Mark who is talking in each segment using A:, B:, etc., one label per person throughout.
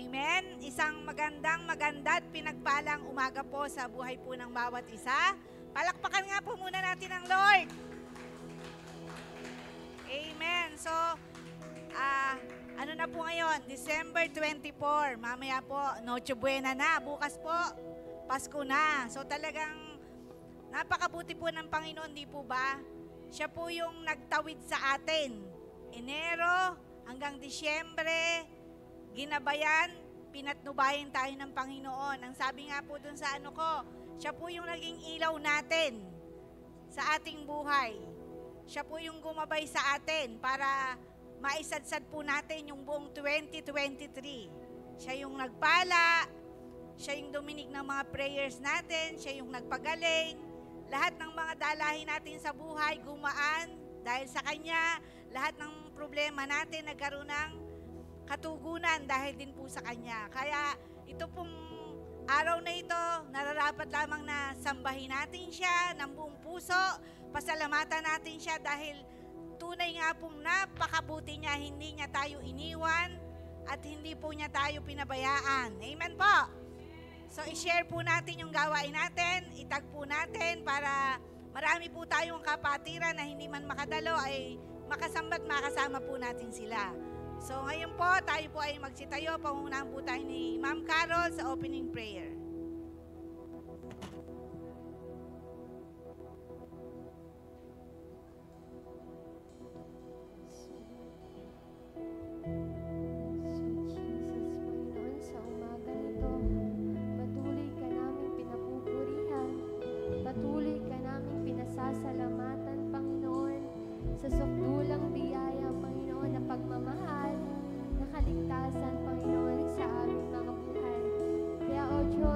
A: Amen. Isang maganda at pinagpalang umaga po sa buhay po ng bawat isa. Palakpakan nga po muna natin ang Lord. Amen. So, ano na po ngayon? December 24. Mamaya po, Noche Buena na. Bukas po, Pasko na. So talagang napakabuti po ng Panginoon, di po ba? Siya po yung nagtawid sa atin. Enero hanggang Disyembre, ginabayan, pinatnubayan tayo ng Panginoon. Ang sabi nga po dun sa siya po yung naging ilaw natin sa ating buhay. Siya po yung gumabay sa atin para maisadsad po natin yung buong 2023. Siya yung nagpala, siya yung duminig ng mga prayers natin, siya yung nagpagaling. Lahat ng mga dalahin natin sa buhay gumaan dahil sa Kanya. Lahat ng problema natin nagkaroon ng katugunan dahil din po sa Kanya. Kaya ito pong araw na ito, nararapat lamang na sambahin natin siya ng buong puso, pasalamatan natin siya dahil tunay nga pong napakabuti niya, hindi niya tayo iniwan at hindi po niya tayo pinabayaan. Amen po! So, i-share po natin yung gawain natin, itag po natin para marami po tayong kapatiran na hindi man makadalo ay makasamba't makasama po natin sila. So, ngayon po, tayo po ay magsitayo. Pangunahan po tayo ni Ma'am Carol sa opening prayer.
B: Sasalamatan, Panginoon, sa sukdulang biyaya, Panginoon, na pagmamahal, na kaligtasan, Panginoon, sa aming mga buhay. Kaya, O Diyos,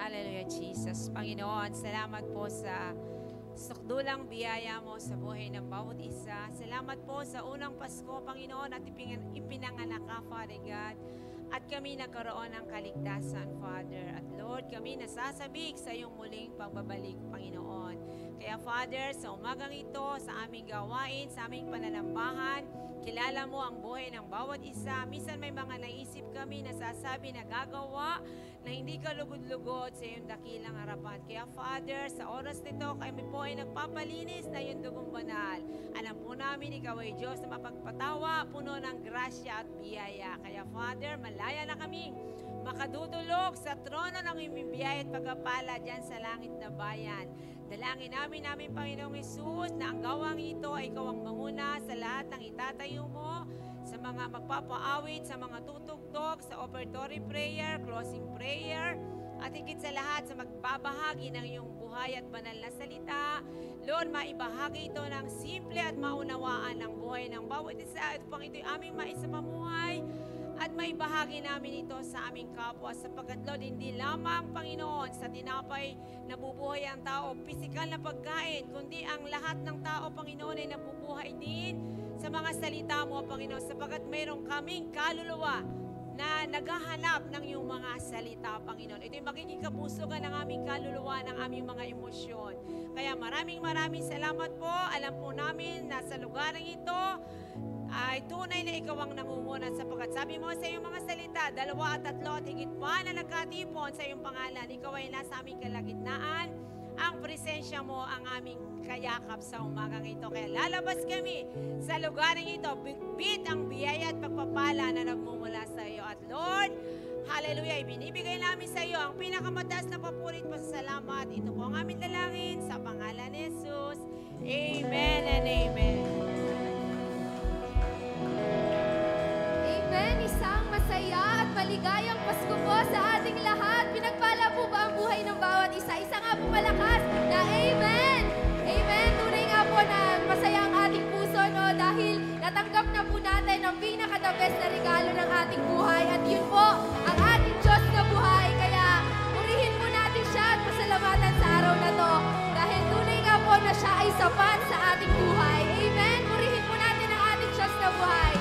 C: Hallelujah, Jesus. Panginoon, salamat po sa sukdulang biyaya mo sa buhay ng bawat isa. Salamat po sa unang Pasko, Panginoon, at ipinanganak ka, Father God. At kami nagkaroon ng kaligtasan, Father. At Lord, kami nasasabik sa iyong muling pagbabalik, Panginoon. Kaya, Father, sa umagang ito, sa aming gawain, sa aming pananambahan, kilala mo ang buhay ng bawat isa. Minsan may mga naisip kami na sasabi na gagawa na hindi ka lugod-lugod sa iyong dakilang harapan. Kaya Father, sa oras nito, kami po ay nagpapalinis na iyong dugong banal. Alam po namin, ikaw ay Diyos na mapagpatawa, puno ng grasya at biyaya. Kaya Father, malaya na kaming makadudulog sa trono ng iyong biyaya at pagpapala dyan sa langit na bayan. Dalangin namin, Panginoong Hesus, na ang gawang ito ay ikaw ang manguna sa lahat ng itatayo mo, sa mga magpapaawit, sa mga tutugtog, sa offertory prayer, closing prayer, at higit sa lahat sa magbabahagi ng iyong buhay at banal na salita. Lord, maibahagi ito ng simple at maunawaan ng buhay ng bawat isa. Ito pang ito'y aming maisapamuhay at may bahagi namin ito sa aming kapwa sapagkat Lord, hindi lamang Panginoon sa tinapay nabubuhay ang tao, pisikal na pagkain, kundi ang lahat ng tao, Panginoon, ay nabubuhay din sa mga salita mo, Panginoon, sapagkat mayroong kaming kaluluwa na naghahanap ng iyong mga salita, Panginoon. Ito'y magiging kapusugan ng aming kaluluwa, ng aming mga emosyon. Kaya maraming salamat po. Alam po namin na sa lugar ng ito, ay tunay na ikaw ang nangunguna sapagkat sabi mo sa iyong mga salita, 2 at 3 at higit pa na nagkatipon sa iyong pangalan, ikaw ay nasa aming kalagitnaan. Ang presensya mo ang aming kayakap sa umagang ito. Kaya lalabas kami sa lugar ng ito, bitbit ang biyaya at pagpapala na nagmumula sa iyo. At Lord, hallelujah, ibinibigay namin sa iyo ang pinakamataas na papurit pasasalamat. Ito po ang aming dalangin sa pangalan ni Jesus. Amen and amen.
B: Amen. Isang masaya at maligayang Pasko po sa ating lahat. Pinagpala po ba ang buhay ng bawat isa? Isa nga po malakas na Amen. Amen. Tunay nga po na masaya ang ating puso, no? Dahil natanggap na po natin ang pinaka-the best na regalo ng ating buhay. At yun po, ang ating Diyos na buhay. Kaya purihin po natin siya at pasalamatan sa araw na to. Dahil tunay nga po na siya ay sapat sa ating buhay. Amen. Purihin po natin ang ating Diyos na buhay.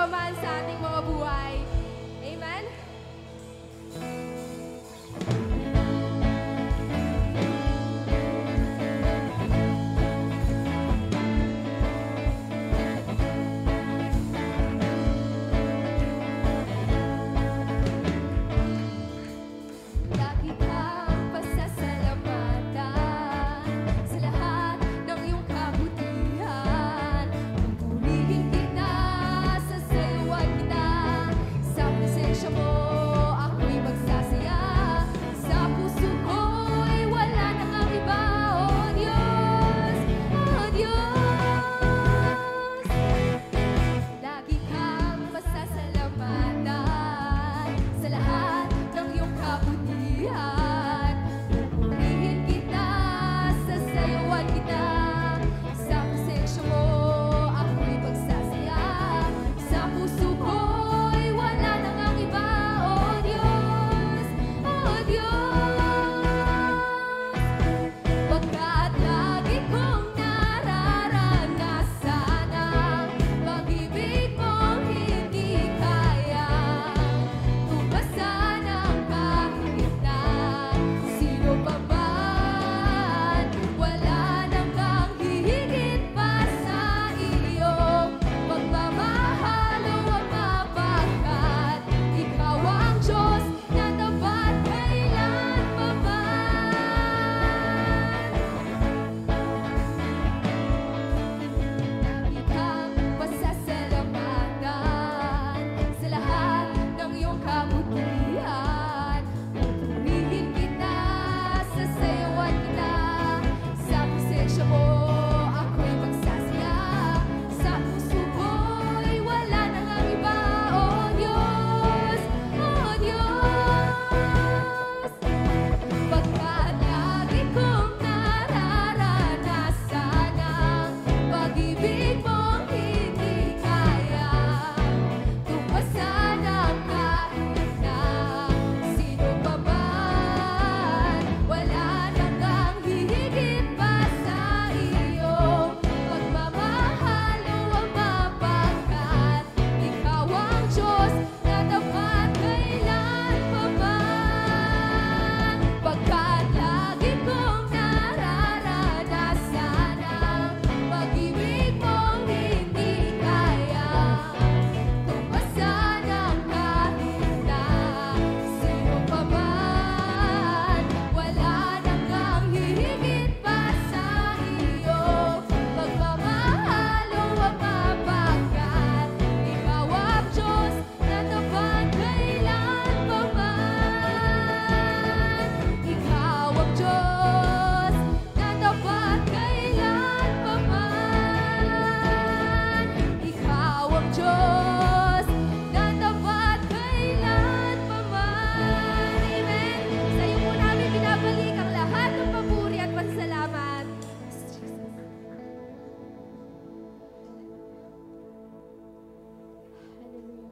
B: man sa ating mga buhay. Amen? Lagi kang pasasalamatan sa lahat ng iyong kabutihan. Pupurihin kita, sasayawan kita, sa presensya mo ako'y magsasaya. Sa puso ko'y wala nang ang iba, oh Diyos, oh Diyos. Lagi kang pasasalamatan sa lahat ng iyong kabutihan. Pupurihin kita, sasayawan kita, sa presensya mo ako'y magsasaya. Sa puso ko'y wala nang ang iba, oh Diyos, oh Diyos. Pagkat lagi kong nararanasan ang pag-ibig mong hindi kayang tumpasan ang kahit na sino pa man. Wala nang kang hihigit pa sa iyong pagmamahal o mapagkat ikaw ang Diyos na tapat kailan pa man. Lagi kang pasasalamatan sa lahat ng iyong kabutihan. Pupurihin kita, sasayawan kita, sa presensya mo ako'y magsasaya. Sa puso ko'y wala nang ang iba, oh Diyos, oh Diyos. Pagkat lagi kong nararanasan ang pag-ibig mong hindi kayang tumpasan ang kahit na sino pa man. Wala nang kang hihigit pa sa iyong pagmamahal o mapagkat ikaw ang Diyos na tapat kailan pa man. Pagkat lagi kong nararanasan ang pag-ibig mong hindi kayang tumpasan ang kahit na sino pa man. Wala nang kang hihigit pa sa iyong pagmamahal o mapagkat ikaw ang Diyos na tapat kailan pa man. Ikaw ang Diyos na tapat kailan pa man. Ikaw ang Diyos na tapat kailan pa man. Amen. Sa iyo po namin binabalik ang lahat ng papuri at pasalamat. Hallelujah.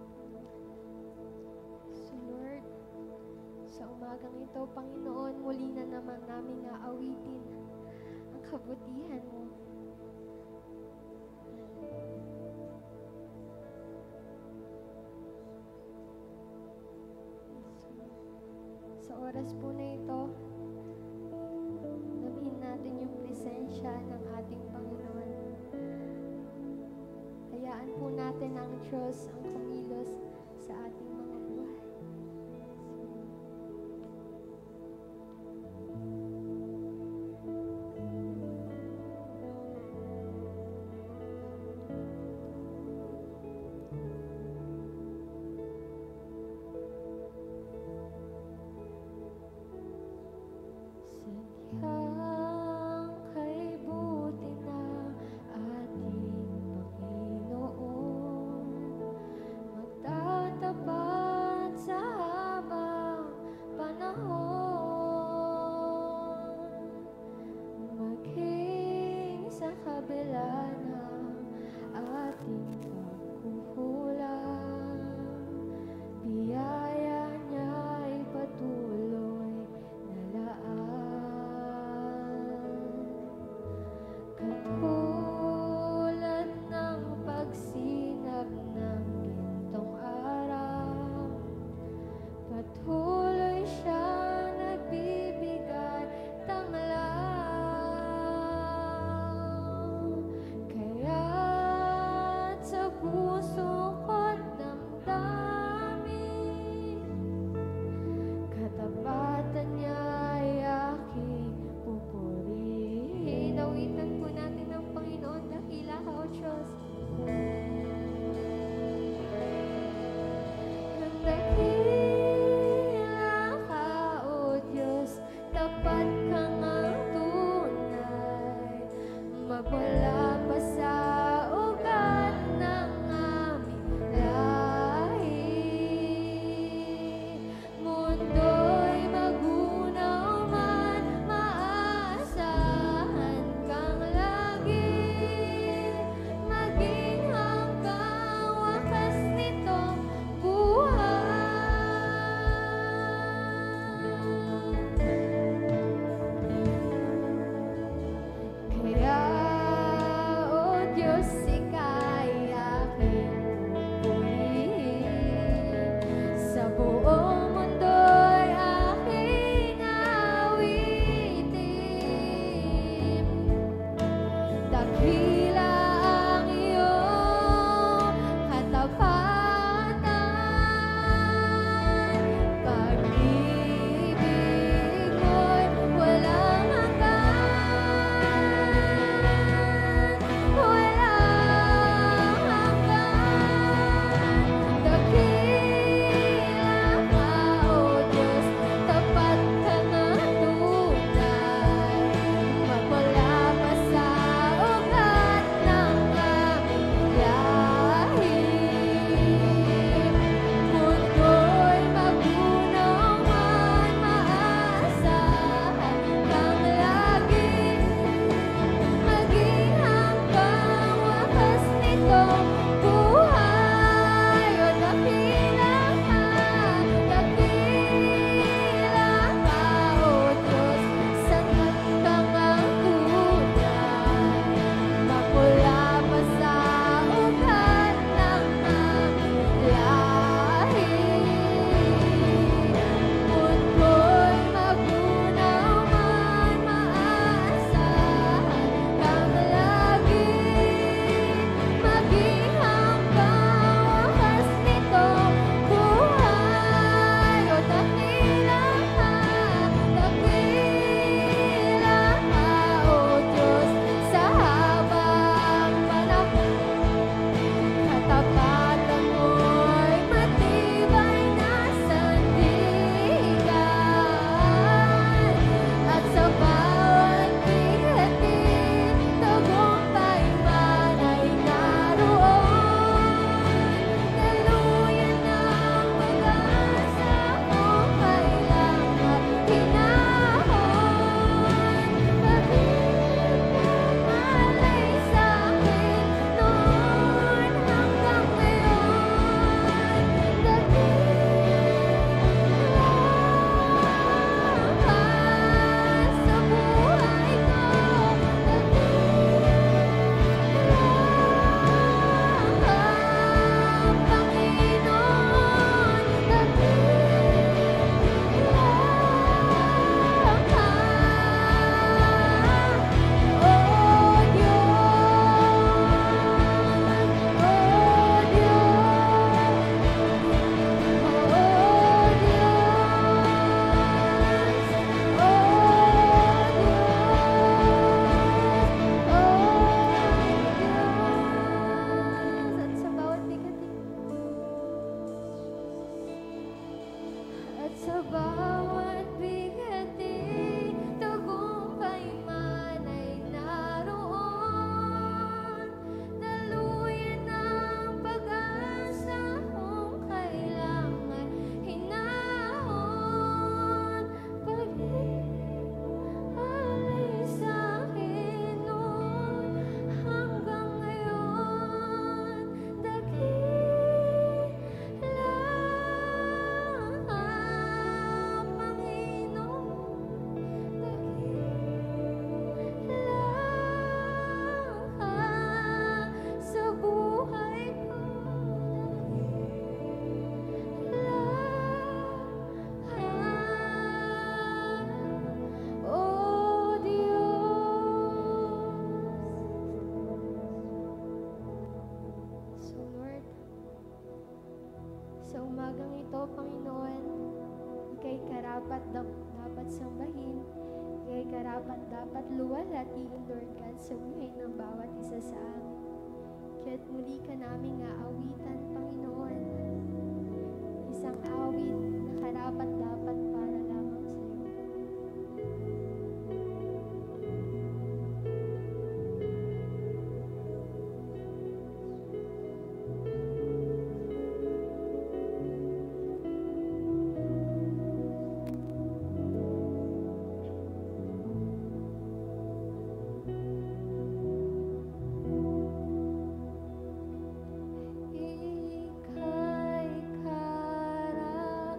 B: So Lord, sa umagang ito, Panginoon, muli na naman namin aawitin ang kabutihan mo. Sa oras po na ito, namin natin yung presensya ng ating Panginoon. Hayaan po natin ang Diyos ang kumilos sa ating mga buhay. Sanihang kay buti na ating Panginoon, magtatapat sa habang panahon, maging sa kabila ng ating pagkukulang, biyaya niya'y patuloy na laan. Katulad ng pagsinag ng dakila ang iyong katapatan. Pag-ibig mo'y walang hanggan, walang hanggan. Dakila ka, O Diyos, tapat ka ng tunay. Magmula pa sa ugat ng aming lahi. Mundo'y magunaw man, maasahan kang lagi. Maging hanggang wakas nitong buhay. O dakila ka, O Diyos, sapat kang ang tunay. Magmula pa sa ugat ng aming lahi. Mundo'y magunaw man, maasahan kang lagi. Maging hanggang wakas nitong buhay. O dakila ka, O Diyos, sa habang panahon. Katapatan mo'y matibay na sandigan. At sa bawat bigatin, tagumpay man ay naroon. Daluyan ang pag-asa kung kailan mahinahon. Pag-ibig malay sa'kin noon hanggang ngayon. Dakila ka sa buhay ko. At sa bawat bigatin, tagumpay man ay naroon. Daluyan ang pag-asa kung kailangan hinahon. Pag-ibig alay sa'kin noon hanggang ngayon. Dakila sa buhay ko. O Diyos. So Lord, sa umagang ito, Panginoon, ika'y karapat dapat sambahin, ika'y karapat dapat luwalhatiin, Lord God, sa buhay ng bawat isa sa amin. Kaya't muli ka naming aawitan, Panginoon, isang awit na karapat dapat para lamang sa iyo. Ika'y karapat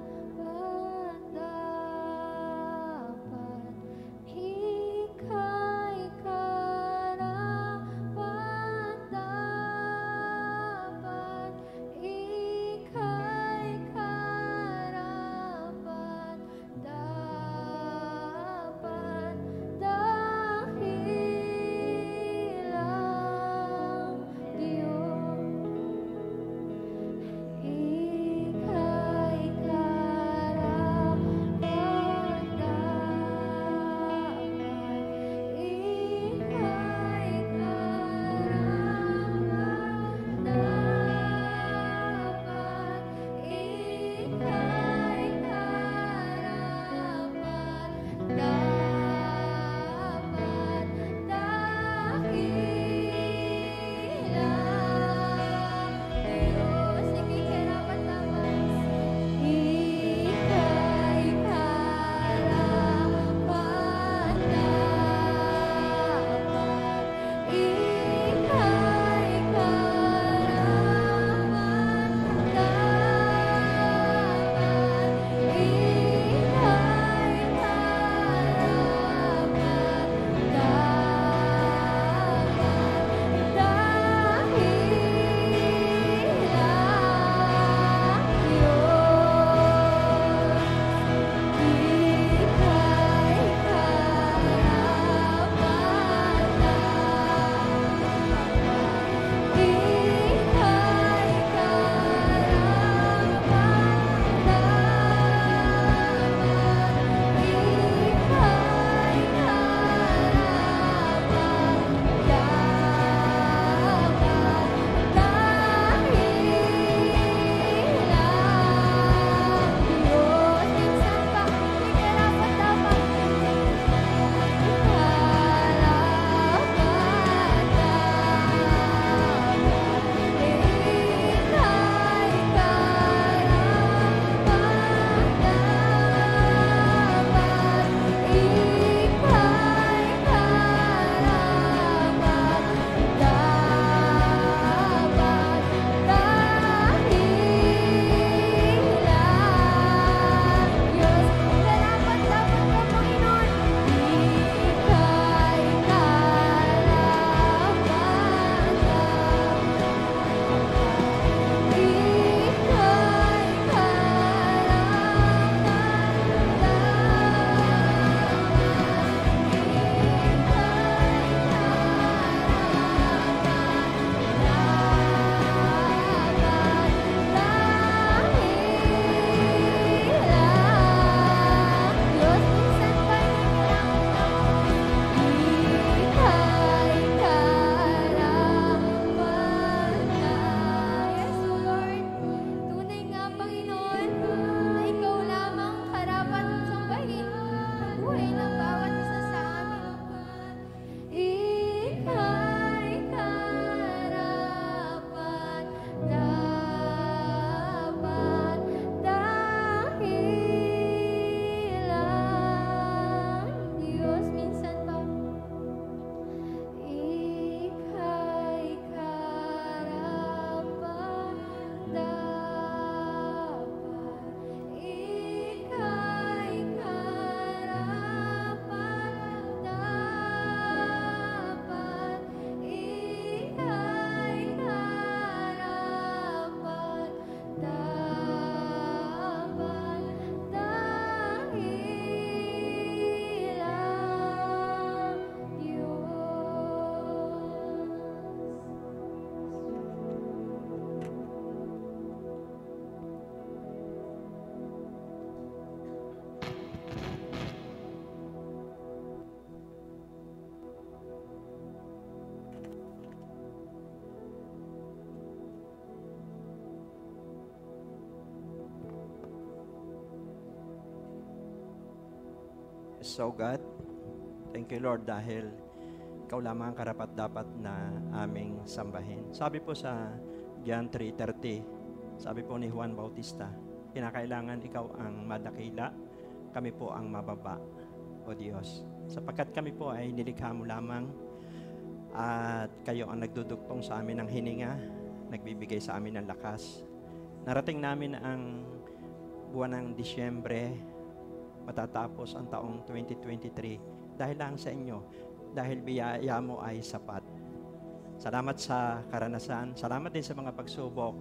D: so God. Thank you, Lord, dahil ikaw lamang ang karapat-dapat na aming sambahin. Sabi po sa John 3:30, sabi po ni Juan Bautista, kinakailangan ikaw ang madakila, kami po ang mababa, O Diyos. Sapagkat kami po ay nilikha mo lamang at kayo ang nagdudugtong sa amin ng hininga, nagbibigay sa amin ng lakas. Narating namin ang buwan ng Disyembre, matatapos ang taong 2023 dahil lang sa inyo, dahil biyaya mo ay sapat. Salamat sa karanasan, salamat din sa mga pagsubok.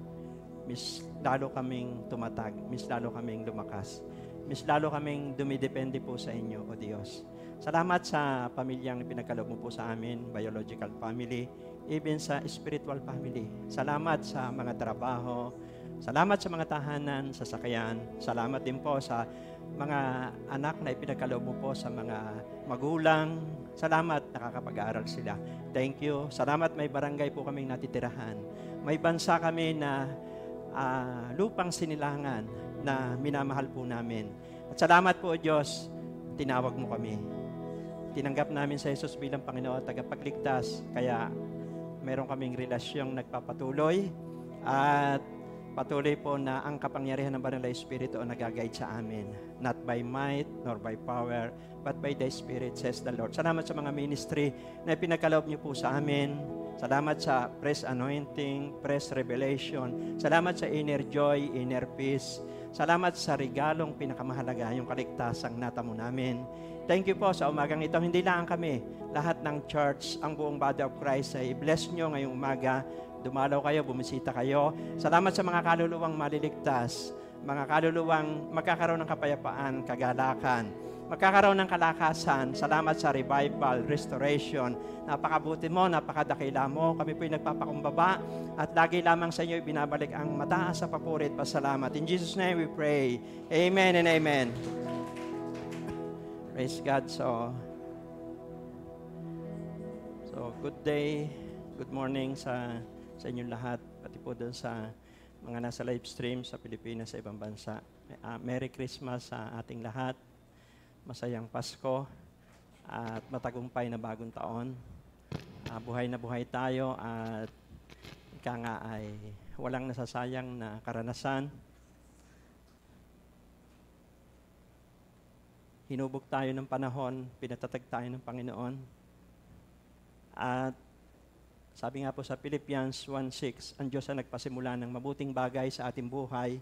D: Mas lalo kaming tumatag, mas lalo kaming lumakas, mas lalo kaming dumidepende po sa inyo, O Diyos. Salamat sa pamilyang pinagkaloob mo po sa amin, biological family, even sa spiritual family. Salamat sa mga trabaho, salamat sa mga tahanan, sa sasakyan. Salamat din po sa mga anak na ipinagkaloob mo po sa mga magulang. Salamat, nakakapag-aaral sila. Thank you. Salamat, may barangay po kaming natitirahan. May bansa kami na lupang sinilangan na minamahal po namin. At salamat po, Diyos, tinawag mo kami. Tinanggap namin sa Jesus bilang Panginoon at tagapagligtas. Kaya meron kaming relasyong nagpapatuloy at patuloy po na ang kapangyarihan ng Banal na Espiritu ang nag-guide sa amin. Not by might, nor by power, but by the Spirit, says the Lord. Salamat sa mga ministry na pinagkaloob niyo po sa amin. Salamat sa Press Anointing, Press Revelation. Salamat sa Inner Joy, Inner Peace. Salamat sa regalong pinakamahalaga, yung kaligtasang natamo namin. Thank you po sa umagang ito. Hindi lang kami, lahat ng church, ang buong body of Christ ay bless nyo ngayong umaga. Dumalaw kayo, bumisita kayo. Salamat sa mga kaluluwang maliligtas, mga kaluluwang magkakaroon ng kapayapaan, kagalakan, magkakaroon ng kalakasan. Salamat sa revival, restoration. Napakabuti mo, napakadakila mo. Kami po'y nagpapakumbaba at lagi lamang sa inyo ibinabalik ang mataas sa papuri at pasalamat. In Jesus' name we pray. Amen and amen. Praise God. So good day, good morning sa inyong lahat, pati po doon sa mga nasa live stream sa Pilipinas, sa ibang bansa. Merry Christmas sa ating lahat. Masayang Pasko at matagumpay na bagong taon. Buhay na buhay tayo at ika nga ay walang nasasayang na karanasan. Hinubog tayo ng panahon, pinatatag tayo ng Panginoon. At sabi nga po sa Philippians 1:6, ang Diyos ang nagpasimula ng mabuting bagay sa ating buhay.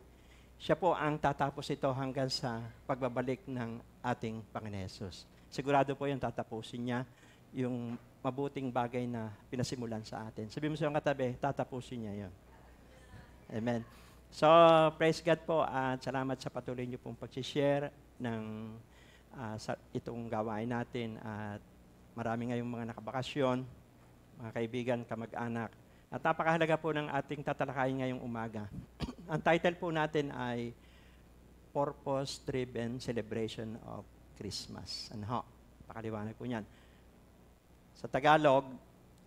D: Siya po ang tatapos ito hanggang sa pagbabalik ng ating Panginoon Hesus. Sigurado po yung tatapusin niya yung mabuting bagay na pinasimulan sa atin. Sabi mo sa iyong katabi, tatapusin niya yun. Amen. So, praise God po at salamat sa patuloy niyo pong pag-share ng sa itong gawain natin at marami ngayong mga nakabakasyon, mga kaibigan, kamag-anak. At napakahalaga po ng ating tatalakayin ngayong umaga. Ang title po natin ay Purpose-Driven Celebration of Christmas. Ano ho? Pakaliwanag po niyan. Sa Tagalog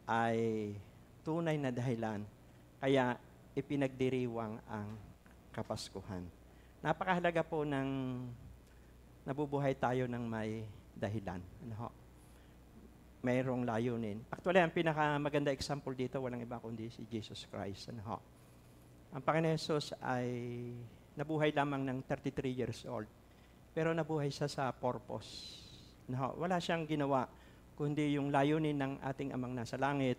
D: ay tunay na dahilan, kaya ipinagdiriwang ang Kapaskuhan. Napakahalaga po ng nabubuhay tayo ng may dahilan. Ano ho? Mayroong layunin. Actually, ang pinakamaganda example dito, walang iba kundi si Jesus Christ. Ano ho? Ang Panginoon Jesus ay nabuhay lamang ng 33 years old. Pero nabuhay siya sa purpose. Ano ho? Wala siyang ginawa, kundi yung layunin ng ating amang nasa langit,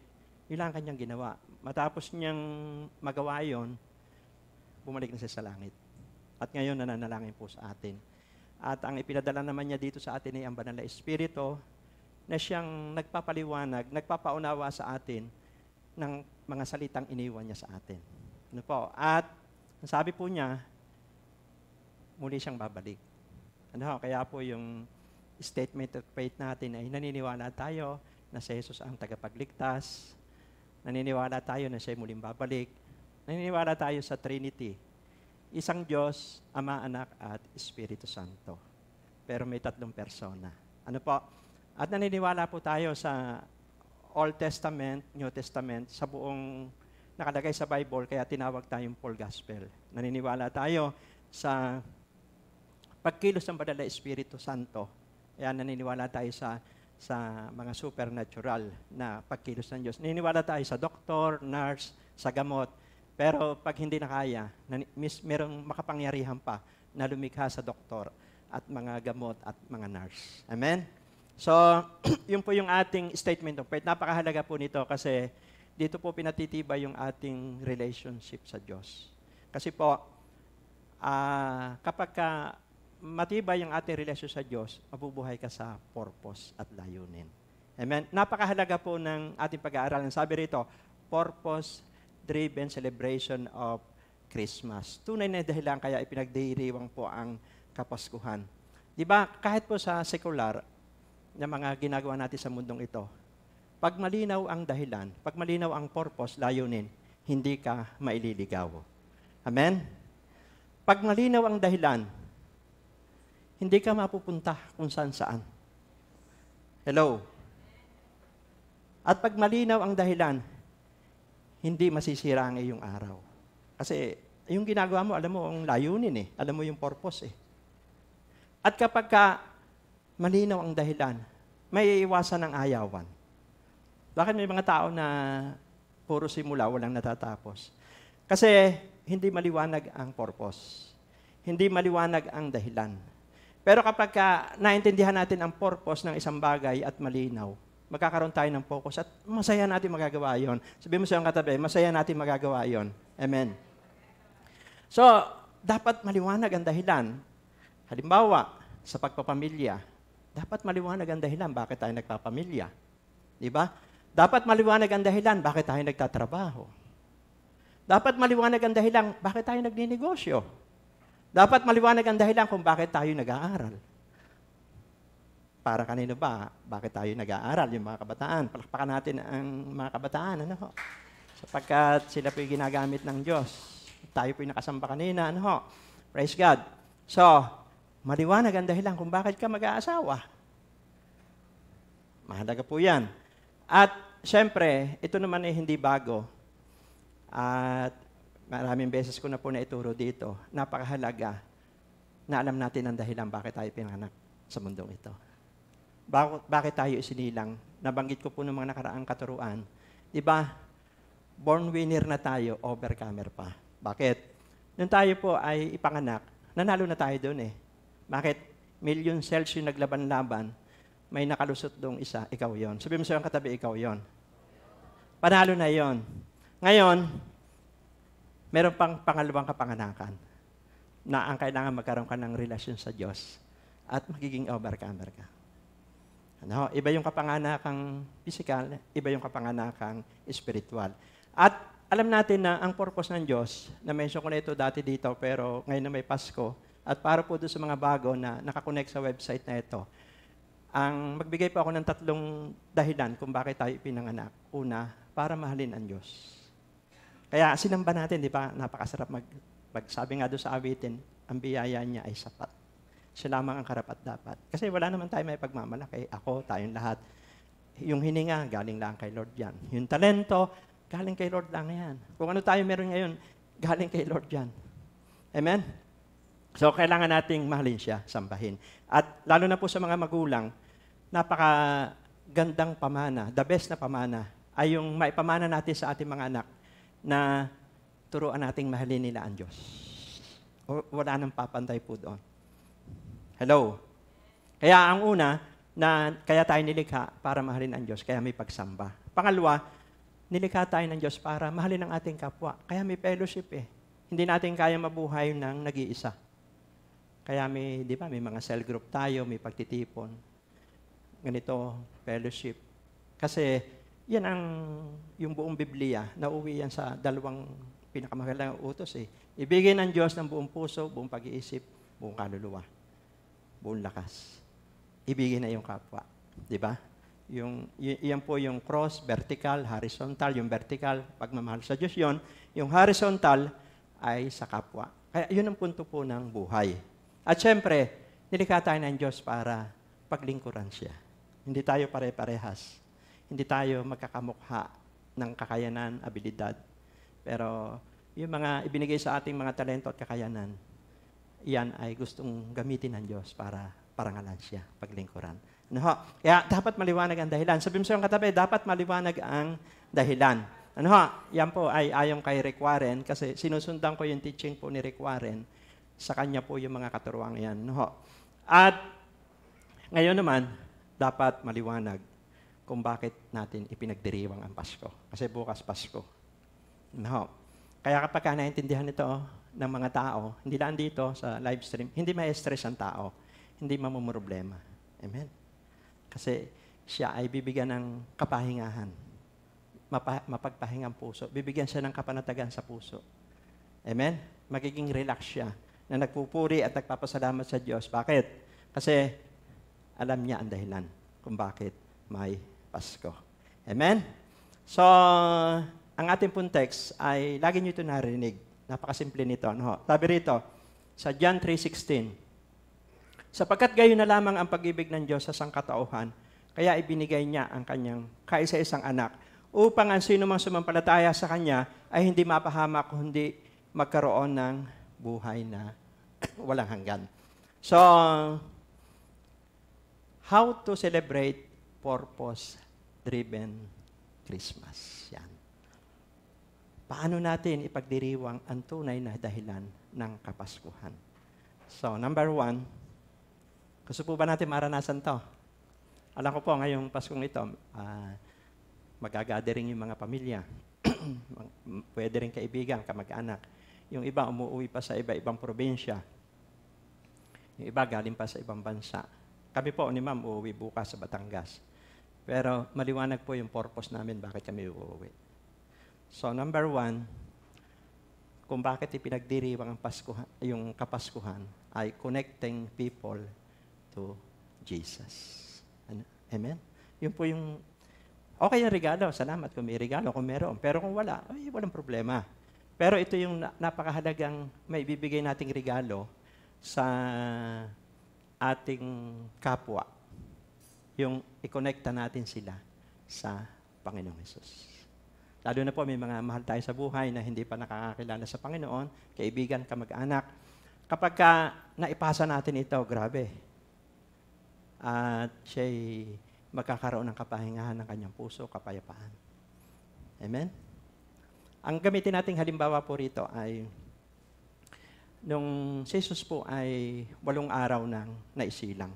D: yun lang kanyang ginawa. Matapos niyang magawa yun, bumalik na siya sa langit. At ngayon, nananalangin po sa atin. At ang ipinadala naman niya dito sa atin ay ang Banal na Espiritu na siyang nagpapaliwanag, nagpapaunawa sa atin ng mga salitang iniwan niya sa atin. Ano po? At sabi po niya, muli siyang babalik. Ano? Kaya po yung statement of faith natin ay naniniwala tayo na si Jesus ang tagapagligtas, naniniwala tayo na siya muling babalik, naniniwala tayo sa Trinity, isang Diyos, Ama, Anak, at Espiritu Santo. Pero may 3 persona. Ano po? At naniniwala po tayo sa Old Testament, New Testament, sa buong nakalagay sa Bible, kaya tinawag tayong Full Gospel. Naniniwala tayo sa pagkilos ng Banal na Espiritu Santo Kaya naniniwala tayo sa mga supernatural na pagkilos ng Diyos. Naniniwala tayo sa doktor, nurse, sa gamot. Pero pag hindi na kaya, merong makapangyarihan pa na lumikha sa doktor at mga gamot at mga nurse. Amen? So, yun po yung ating statement of faith. Napakahalaga po nito kasi dito po pinatitibay yung ating relationship sa Diyos. Kasi po, kapag matibay yung ating relasyon sa Diyos, mabubuhay ka sa purpose at layunin. Amen? Napakahalaga po ng ating pag-aaralan. Sabi rito, purpose-driven celebration of Christmas. Tunay na dahilan kaya ipinagdiriwang po ang Kapaskuhan. Di ba, kahit po sa secular na mga ginagawa natin sa mundong ito, pag malinaw ang dahilan, pag malinaw ang purpose, layunin, hindi ka maililigaw. Amen? Pag malinaw ang dahilan, hindi ka mapupunta kung saan-saan. Hello? At pag malinaw ang dahilan, hindi masisira ang iyong araw. Kasi yung ginagawa mo, alam mo ang layunin eh. Alam mo yung purpose eh. At kapag malinaw ang dahilan, may iwasan ng ayawan. Bakit may mga tao na puro simula, walang natatapos? Kasi hindi maliwanag ang purpose. Hindi maliwanag ang dahilan. Pero kapag naintindihan natin ang purpose ng isang bagay at malinaw, magkakaroon tayo ng focus at masaya natin magagawa yon. Sabihin mo sa iyong katabi, masaya natin magagawa yon. Amen. So, dapat maliwanag ang dahilan. Halimbawa, sa pagpapamilya, dapat maliwanag ang dahilan bakit tayo nagpapamilya. Di ba? Dapat maliwanag ang dahilan bakit tayo nagtatrabaho. Dapat maliwanag ang dahilan bakit tayo nagninegosyo. Dapat maliwanag ang dahilan kung bakit tayo nag-aaral. Para kanino ba? Bakit tayo nag-aaral? Yung mga kabataan. Palakpakan natin ang mga kabataan. Ano ho? Sapagkat sila po'y ginagamit ng Diyos. Tayo po'y nakasamba kanina. Ano ho? Praise God. So, maliwanag ang dahilan kung bakit ka mag-aasawa. Mahalaga po yan. At, syempre, ito naman ay hindi bago. At, maraming beses ko na po naituro dito. Napakahalaga na alam natin ang dahilan bakit tayo pinanganak sa mundong ito. Bakit tayo isinilang? Nabanggit ko po ng mga nakaraang katuruan. Diba, born winner na tayo, overcomer pa. Bakit? Nung tayo po ay ipanganak, nanalo na tayo doon eh. Bakit? Million cells yung naglaban-laban, may nakalusot doong isa, ikaw yon. Sabi mo sa iyong katabi, ikaw yon. Panalo na yon. Ngayon, meron pang pangalawang kapanganakan na ang kailangan magkaroon ka ng relasyon sa Diyos at magiging overcomer ka. Ano? Iba yung kapanganakang physical, iba yung kapanganakang spiritual. At alam natin na ang purpose ng Diyos, na-mention ko na ito dati dito, pero ngayon na may Pasko, at para po doon sa mga bago na nakakonect sa website na ito, ang magbigay po ako ng 3 dahilan kung bakit tayo pinanganak. Una, para mahalin ang Diyos. Kaya sinamba natin, di ba? Napakasarap sabi nga doon sa awitin, ang biyaya niya ay sapat. Siya lamang ang karapat-dapat. Kasi wala naman tayo may pagmamalaki. Ako, tayong lahat. Yung hininga, galing lang kay Lord yan. Yung talento, galing kay Lord lang yan. Kung ano tayo meron ngayon, galing kay Lord yan. Amen? So, kailangan nating mahalin siya, sambahin. At lalo na po sa mga magulang, napakagandang pamana, the best na pamana, ay yung maipamana natin sa ating mga anak na turuan nating mahalin nila ang Diyos. Wala nang papantay po doon. Hello? Kaya ang una, kaya tayo nilikha para mahalin ang Diyos, kaya may pagsamba. Pangalawa, nilikha tayo ng Diyos para mahalin ang ating kapwa. Kaya may fellowship eh. Hindi natin kaya mabuhay ng nag-iisa. Kaya may, di ba, may mga cell group tayo, may pagtitipon. Ganito, fellowship. Kasi, yan yung buong Biblia, nauwi yan sa 2 pinakamahalagang utos eh. Ibigay ng Diyos ng buong puso, buong pag-iisip, buong kaluluwa, buong lakas. Ibigay na yung kapwa. Di ba? Yan po yung cross, vertical, horizontal. Yung vertical, pagmamahal sa Diyos yon. Yung horizontal ay sa kapwa. Kaya yun ang punto po ng buhay. At syempre, nilikha tayo ng Diyos para paglingkuran siya. Hindi tayo pare-parehas. Hindi tayo magkakamukha ng kakayanan, abilidad. Pero yung mga ibinigay sa ating mga talento at kakayanan, yan ay gustong gamitin ng Diyos para parangalan siya, paglingkuran. Ano ho? Kaya dapat maliwanag ang dahilan. Sabi mo sa iyong katabi, dapat maliwanag ang dahilan. Ano ho? Yan po ay ayon kay Rick Warren kasi sinusundan ko yung teaching po ni Rick Warren. Sa kanya po yung mga katuruan yan. Ano ho? At ngayon naman, dapat maliwanag kung bakit natin ipinagdiriwang ang Pasko. Kasi bukas Pasko. Ano ho? Kaya kapag naintindihan ito ng mga tao, hindi lang dito sa live stream, hindi ma-stress ang tao, hindi mamumroblema. Amen? Kasi siya ay bibigyan ng kapahingahan, mapagpahingang puso. Bibigyan siya ng kapanatagan sa puso. Amen? Magiging relax siya na nagpupuri at nagpapasalamat sa Diyos. Bakit? Kasi alam niya ang dahilan kung bakit may Pasko. Amen? So, ang ating pong text ay lagi niyo ito narinig. Napakasimple nito. No? Sabi rito, sa John 3:16, sapagkat gayon na lamang ang pag-ibig ng Diyos sa sangkatauhan, kaya ibinigay niya ang kanyang kaisa-isang anak, upang ang sino mang sumampalataya sa Kanya ay hindi mapahamak, kundi magkaroon ng buhay na walang hanggan. So, how to celebrate purpose-driven Christmas. Yan. Paano natin ipagdiriwang ang tunay na dahilan ng Kapaskuhan? So, number 1, gusto po ba natin maranasan to? Alam ko po, ngayong Paskong ito, magagathering yung mga pamilya. Pwede rin kaibigan, kamag-anak. Yung iba umuwi pa sa iba-ibang probinsya. Yung iba galing pa sa ibang bansa. Kami po ni Ma'am uuwi bukas sa Batangas. Pero maliwanag po yung purpose namin bakit kami uuwi. So number 1, kung bakit ipinagdiriwang ang yung Kapaskuhan ay connecting people to Jesus. Amen? Yun po yung okay yung regalo. Salamat kung may regalo, kung meron. Pero kung wala, ay walang problema. Pero ito yung napakahalagang may bibigay nating regalo sa ating kapwa. Yung i-connecta natin sila sa Panginoong Hesus. Lalo na po may mga mahal tayo sa buhay na hindi pa nakakakilala sa Panginoon, kaibigan, kamag-anak. Kapag naipasa natin ito, grabe. At siya'y magkakaroon ng kapahingahan ng kanyang puso, kapayapaan. Amen? Ang gamitin nating halimbawa po rito ay nung si Jesus po ay 8 araw nang naisilang.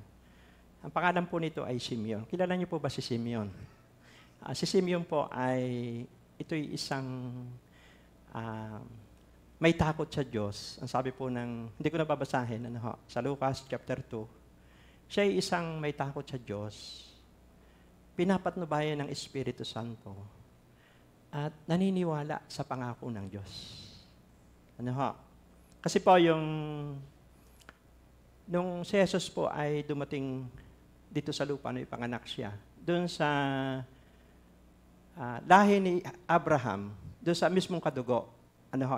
D: Ang pangalan po nito ay Simeon. Kilala niyo po ba si Simeon? Si Simeon po ay ito'y isang may takot sa Diyos. Ang sabi po ng, hindi ko na babasahin, sa Lucas chapter 2, siya ay isang may takot sa Diyos, pinapatnubayan ng Espiritu Santo, at naniniwala sa pangako ng Diyos. Kasi po nung si Jesus po ay dumating dito sa lupa, ipanganak siya, doon sa lahi ni Abraham, doon sa mismong kadugo,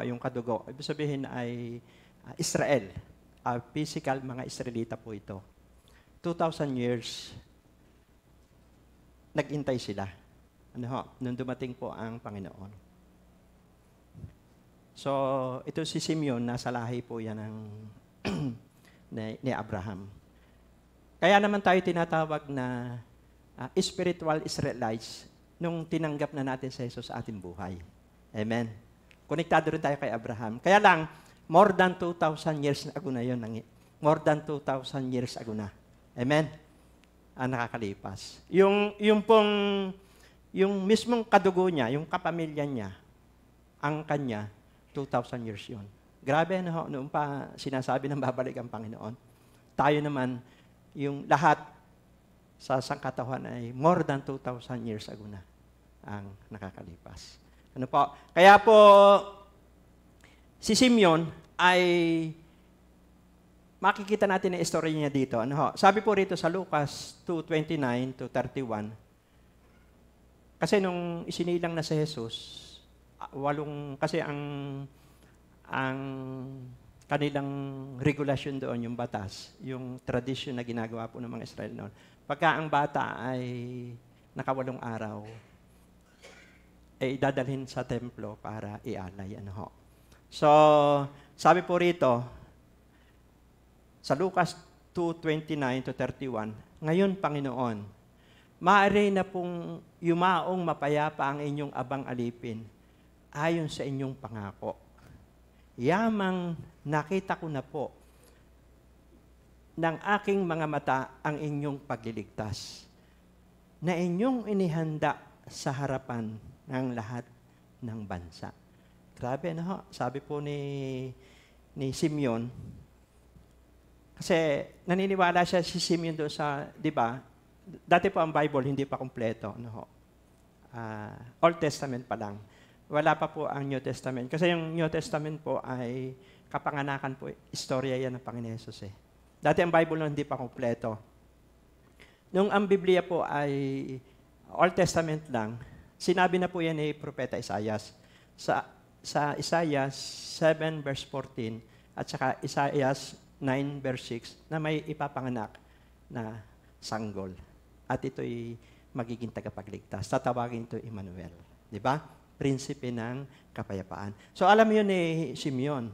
D: yung kadugo, ibig sabihin ay Israel, physical mga Israelita po ito. 2,000 years, nag-intay sila. Nung dumating po ang Panginoon. So, ito si Simeon, nasa lahi po yan ni Abraham. Kaya naman tayo tinatawag na spiritual Israelites nung tinanggap na natin sa Jesus sa ating buhay. Amen. Konektado rin tayo kay Abraham. Kaya lang, more than 2,000 years ago na yun. More than 2,000 years ago na. Amen? Nakakalipas. Yung mismong kadugo niya, yung kapamilya niya, ang kanya, 2,000 years yun. Grabe, noon pa sinasabi ng babalik ang Panginoon. Tayo naman, yung lahat sa sangkatauhan ay more than 2,000 years ago na ang nakakalipas. Kaya po, si Simeon ay makikita natin ang istorya niya dito. Sabi po rito sa Lucas 2:29-31, kasi nung isinilang na si Jesus, kasi ang kanilang regulasyon doon, yung batas, yung tradisyon na ginagawa po ng mga Israel noon. Pagka ang bata ay naka-8 araw, dadalhin sa templo para ialay. So, sabi po rito, sa Lucas 2:29 to 31, ngayon, Panginoon, maaari na pong yumaong mapayapa ang inyong abang alipin ayon sa inyong pangako. Yamang nakita ko na po ng aking mga mata ang inyong pagliligtas na inyong inihanda sa harapan ng lahat ng bansa. Grabe, ano ho? Sabi po ni Simeon, kasi naniniwala siya si Simeon doon sa, di ba, dati po ang Bible hindi pa kumpleto. Ano ho? Old Testament pa lang. Wala pa po ang New Testament. Kasi yung New Testament po ay kapanganakan po, istorya yan ng Panginoon Jesus eh. Dati ang Bible no, hindi pa kumpleto. Nung ang Biblia po ay Old Testament lang, sinabi na po yan ni Propeta Isaias. Sa Isaiah 7 verse 14 at saka Isaiah 9 verse 6 na may ipapanganak na sanggol. At ito'y magiging tagapagligtas. Tatawagin ito Emmanuel. Di ba? Prinsipe ng kapayapaan. So alam yun ni Simeon,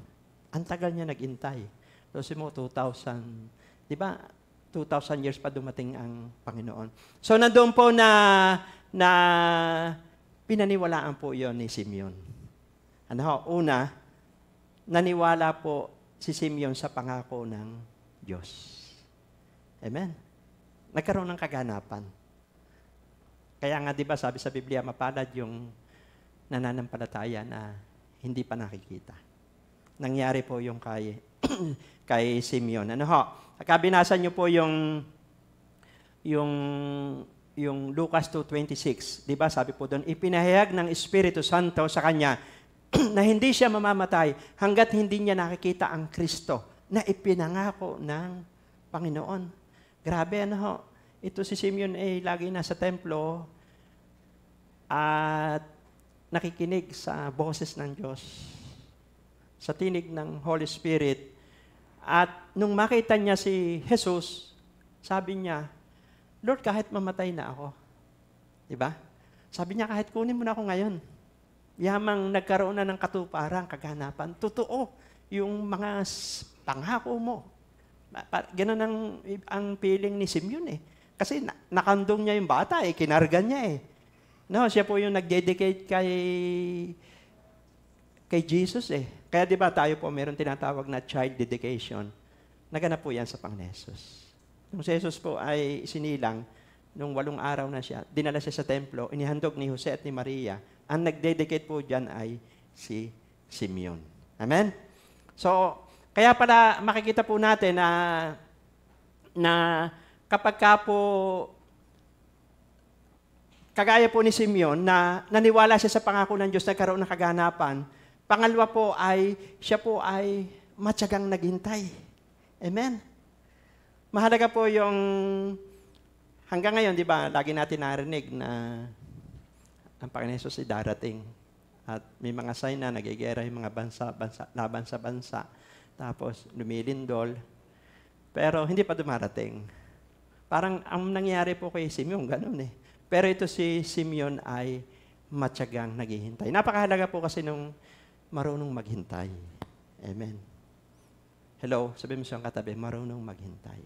D: ang tagal niya nag-intay. So simo 2,000, di ba? 2,000 years pa dumating ang Panginoon. So nandoon po na pinaniwalaan po yon ni Simeon. Ano ho? Una, naniwala po si Simeon sa pangako ng Diyos. Amen? Nagkaroon ng kaganapan. Kaya nga, di ba, sabi sa Biblia, mapalad yung nananampalataya na hindi pa nakikita. Nangyari po yung kay Simeon. Ano ho? Kabinasa niyo po yung Lucas 2:26. Di ba, sabi po doon, ipinahayag ng Espiritu Santo sa kanya na hindi siya mamamatay hanggat hindi niya nakikita ang Kristo na ipinangako ng Panginoon. Grabe, ano ho? Ito si Simeon ay lagi nasa templo at nakikinig sa boses ng Diyos, sa tinig ng Holy Spirit. At nung makita niya si Jesus, sabi niya, Lord, kahit mamatay na ako. Diba? Sabi niya, kahit kunin mo na ako ngayon. Yamang nagkaroon na ng katuparan, kaganapan. Totoo, yung mga pangako mo. Ganun ang feeling ni Simeon eh. Kasi nakandong niya yung bata eh, kinarga niya eh. No, siya po yung nag-dedicate kay Jesus eh. Kaya di ba tayo po meron tinatawag na child dedication. Naganap po yan sa Panginoon Jesus. Nung si Jesus po ay sinilang, nung 8 araw na siya, dinala siya sa templo, inihandog ni Jose at ni Maria. Ang nag-dedicate po dyan ay si Simeon. Amen? So, kaya pala makikita po natin na kapag ka po, kagaya po ni Simeon, na naniwala siya sa pangako ng Diyos, nagkaroon ng kaganapan. Pangalawa po ay, siya po ay matyagang naghintay. Amen? Mahalaga po yung, hanggang ngayon, di ba, lagi natin narinig na ang Panginoon Jesus ay darating. At may mga sign na nagigera yung mga laban sa bansa. Tapos lumilindol. Pero hindi pa dumarating. Parang ang nangyari po kay Simeon, ganun eh. Pero ito si Simeon ay matyagang naghihintay. Napakahalaga po kasi nung marunong maghintay. Amen. Hello, sabi mo siyang katabi, marunong maghintay.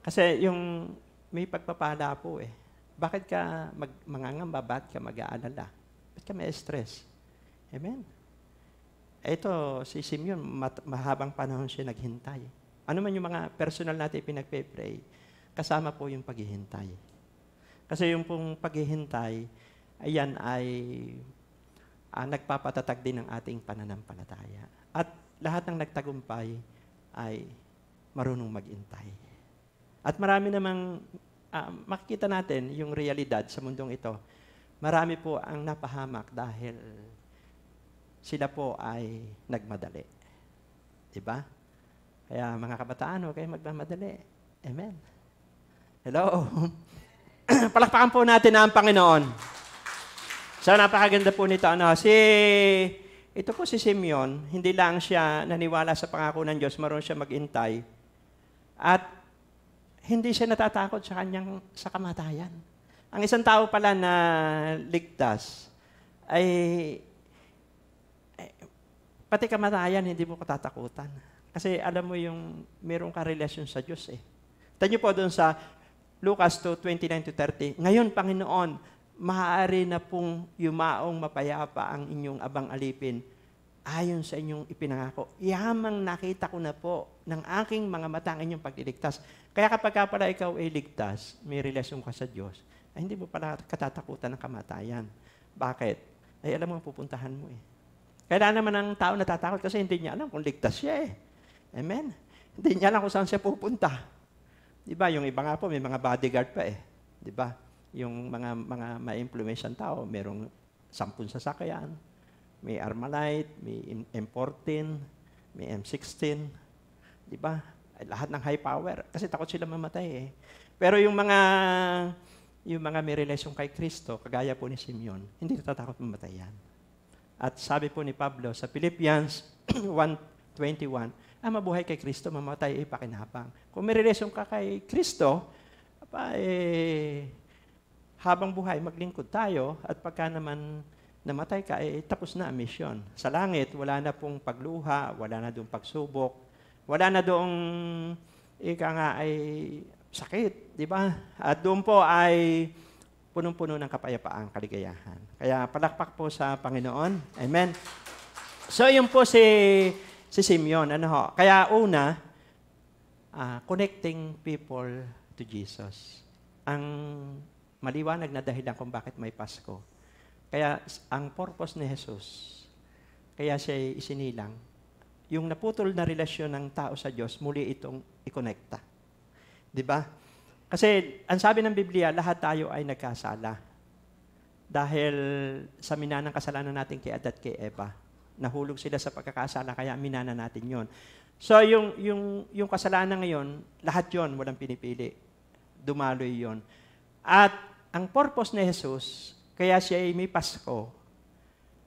D: Kasi yung may pagpapala po eh. Bakit ka mangangamba? Bakit ka mag-aalala? Bakit ka may stress? Amen. Ito, si Simeon, mahabang panahon siya naghintay. Ano man yung mga personal natin pinagpe-pray, kasama po yung paghihintay. Kasi yung pong paghihintay, ayan ay nagpapatatag din ng ating pananampalataya. At lahat ng nagtagumpay ay marunong maghintay. At marami namang makikita natin yung realidad sa mundong ito. Marami po ang napahamak dahil sila po ay nagmadali. Diba? Kaya mga kabataan, huwag kayong magmamadali. Amen. Hello? Palakpakan po natin ang Panginoon. So, napakaganda po nito. Ito po si Simeon, hindi lang siya naniwala sa pangako ng Diyos, marunong siya maghintay. At hindi siya natatakot sa kamatayan. Ang isang tao pala na ligtas ay pati kamatayan hindi mo katatakutan. Kasi alam mo yung meron kang relasyon sa Diyos eh. Tanyo po doon sa Lucas 2:29-30. Ngayon, Panginoon, maaari na pong yumaong mapayapa ang inyong abang alipin ayon sa inyong ipinangako. Yamang nakita ko na po ng aking mga mata ang inyong pagliligtas. Kaya kapag ka pala ikaw ay ligtas, may relasyon ka sa Diyos, ay hindi mo pala katatakutan ng kamatayan. Bakit? Ay alam mo ang pupuntahan mo eh. Kaya naman ang tao natatakot kasi hindi niya alam kung ligtas siya eh. Amen? Hindi niya alam kung saan siya pupunta. Diba? Yung iba nga po, may mga bodyguard pa eh. Diba? Yung mga ma-impluwensyan tao, merong 10 sasakyan, may Armalite, may M14, may M16. Diba? Lahat ng high power. Kasi takot sila mamatay eh. Pero yung mga may relasyon kay Kristo, kagaya po ni Simeon, hindi natatakot mamatay yan. At sabi po ni Pablo sa Philippians 1:21, mabuhay kay Kristo, mamatay ay pakinabang. Kung may relasyon ka kay Kristo, habang buhay, maglingkod tayo, at pagka naman namatay ka, tapos na ang misyon. Sa langit, wala na pong pagluha, wala na doong pagsubok, wala na doong, ay sakit, di ba? At doon po ay punong-puno ng kapayapaan, kaligayahan. Kaya palakpak po sa Panginoon. Amen. So, yun po si Simeon. Kaya una, connecting people to Jesus. Ang maliwanag na dahilan kung bakit may Pasko. Kaya ang purpose ni Jesus, kaya siya isinilang, yung naputol na relasyon ng tao sa Diyos, muli itong i-connecta. Diba? Kasi ang sabi ng Biblia, lahat tayo ay nagkasala. Dahil sa minanang kasalanan natin kay Adan at kay Eva, nahulog sila sa pagkakasala, kaya minana natin yon. So yung kasalanan ngayon, lahat yon walang pinipili. Dumaloy yon. At ang purpose ni Jesus, kaya siya ay may Pasko,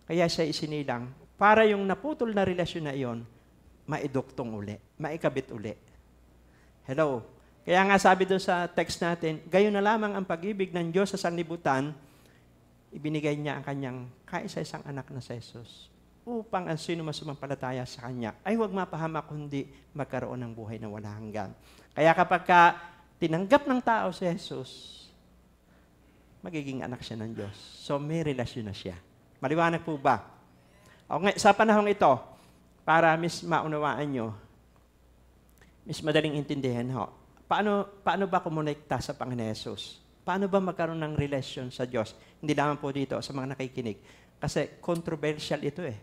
D: kaya siya isinilang, para yung naputol na relasyon na iyon, maiduktong uli, maikabit uli. Hello? Kaya nga sabi doon sa text natin, gayon na lamang ang pag-ibig ng Diyos sa sanlibutan, ibinigay niya ang kanyang kaisa-isang anak na si Jesus, upang ang sino man sumampalataya sa Kanya ay huwag mapahamak, kundi magkaroon ng buhay na walang hanggan. Kaya kapag tinanggap ng tao si Jesus, magiging anak siya ng Diyos. So may relasyon na siya. Maliwanag po ba? Okay, sa panahong ito, para maunawaan nyo, madaling intindihan ho. Paano ba kumonekta sa Panginoon Jesus? Paano ba magkaroon ng relasyon sa Diyos? Hindi naman po dito sa mga nakikinig. Kasi controversial ito eh.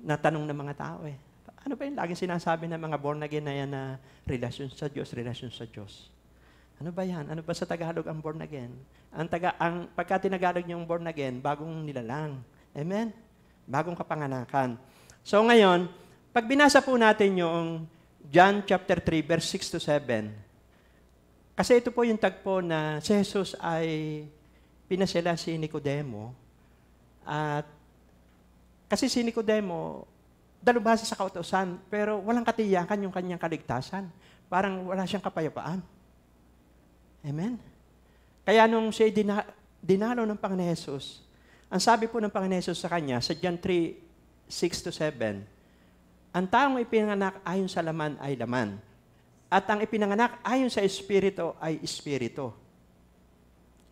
D: Natanong ng mga tao eh. Ano ba yung laging sinasabi ng mga born again na yan na relasyon sa Diyos, relasyon sa Diyos? Ano ba yan? Ano ba sa Tagalog ang born again? Pagka tinagalog yung born again, bagong nilalang. Amen? Bagong kapanganakan. So ngayon, pag binasa po natin yung John chapter 3, verse 6-7, kasi ito po yung tagpo na si Jesus ay pinasila si Nicodemo. At kasi si Nicodemo, dalubhasa sa kautusan, pero walang katiyakan yung kanyang kaligtasan. Parang wala siyang kapayapaan. Amen? Kaya nung siya dinalo ng Panginoon Jesus, ang sabi po ng Panginoon Jesus sa kanya, sa John 3, 6-7, ang taong ipinanganak ayon sa laman ay laman. At ang ipinanganak ayon sa Espiritu ay Espiritu.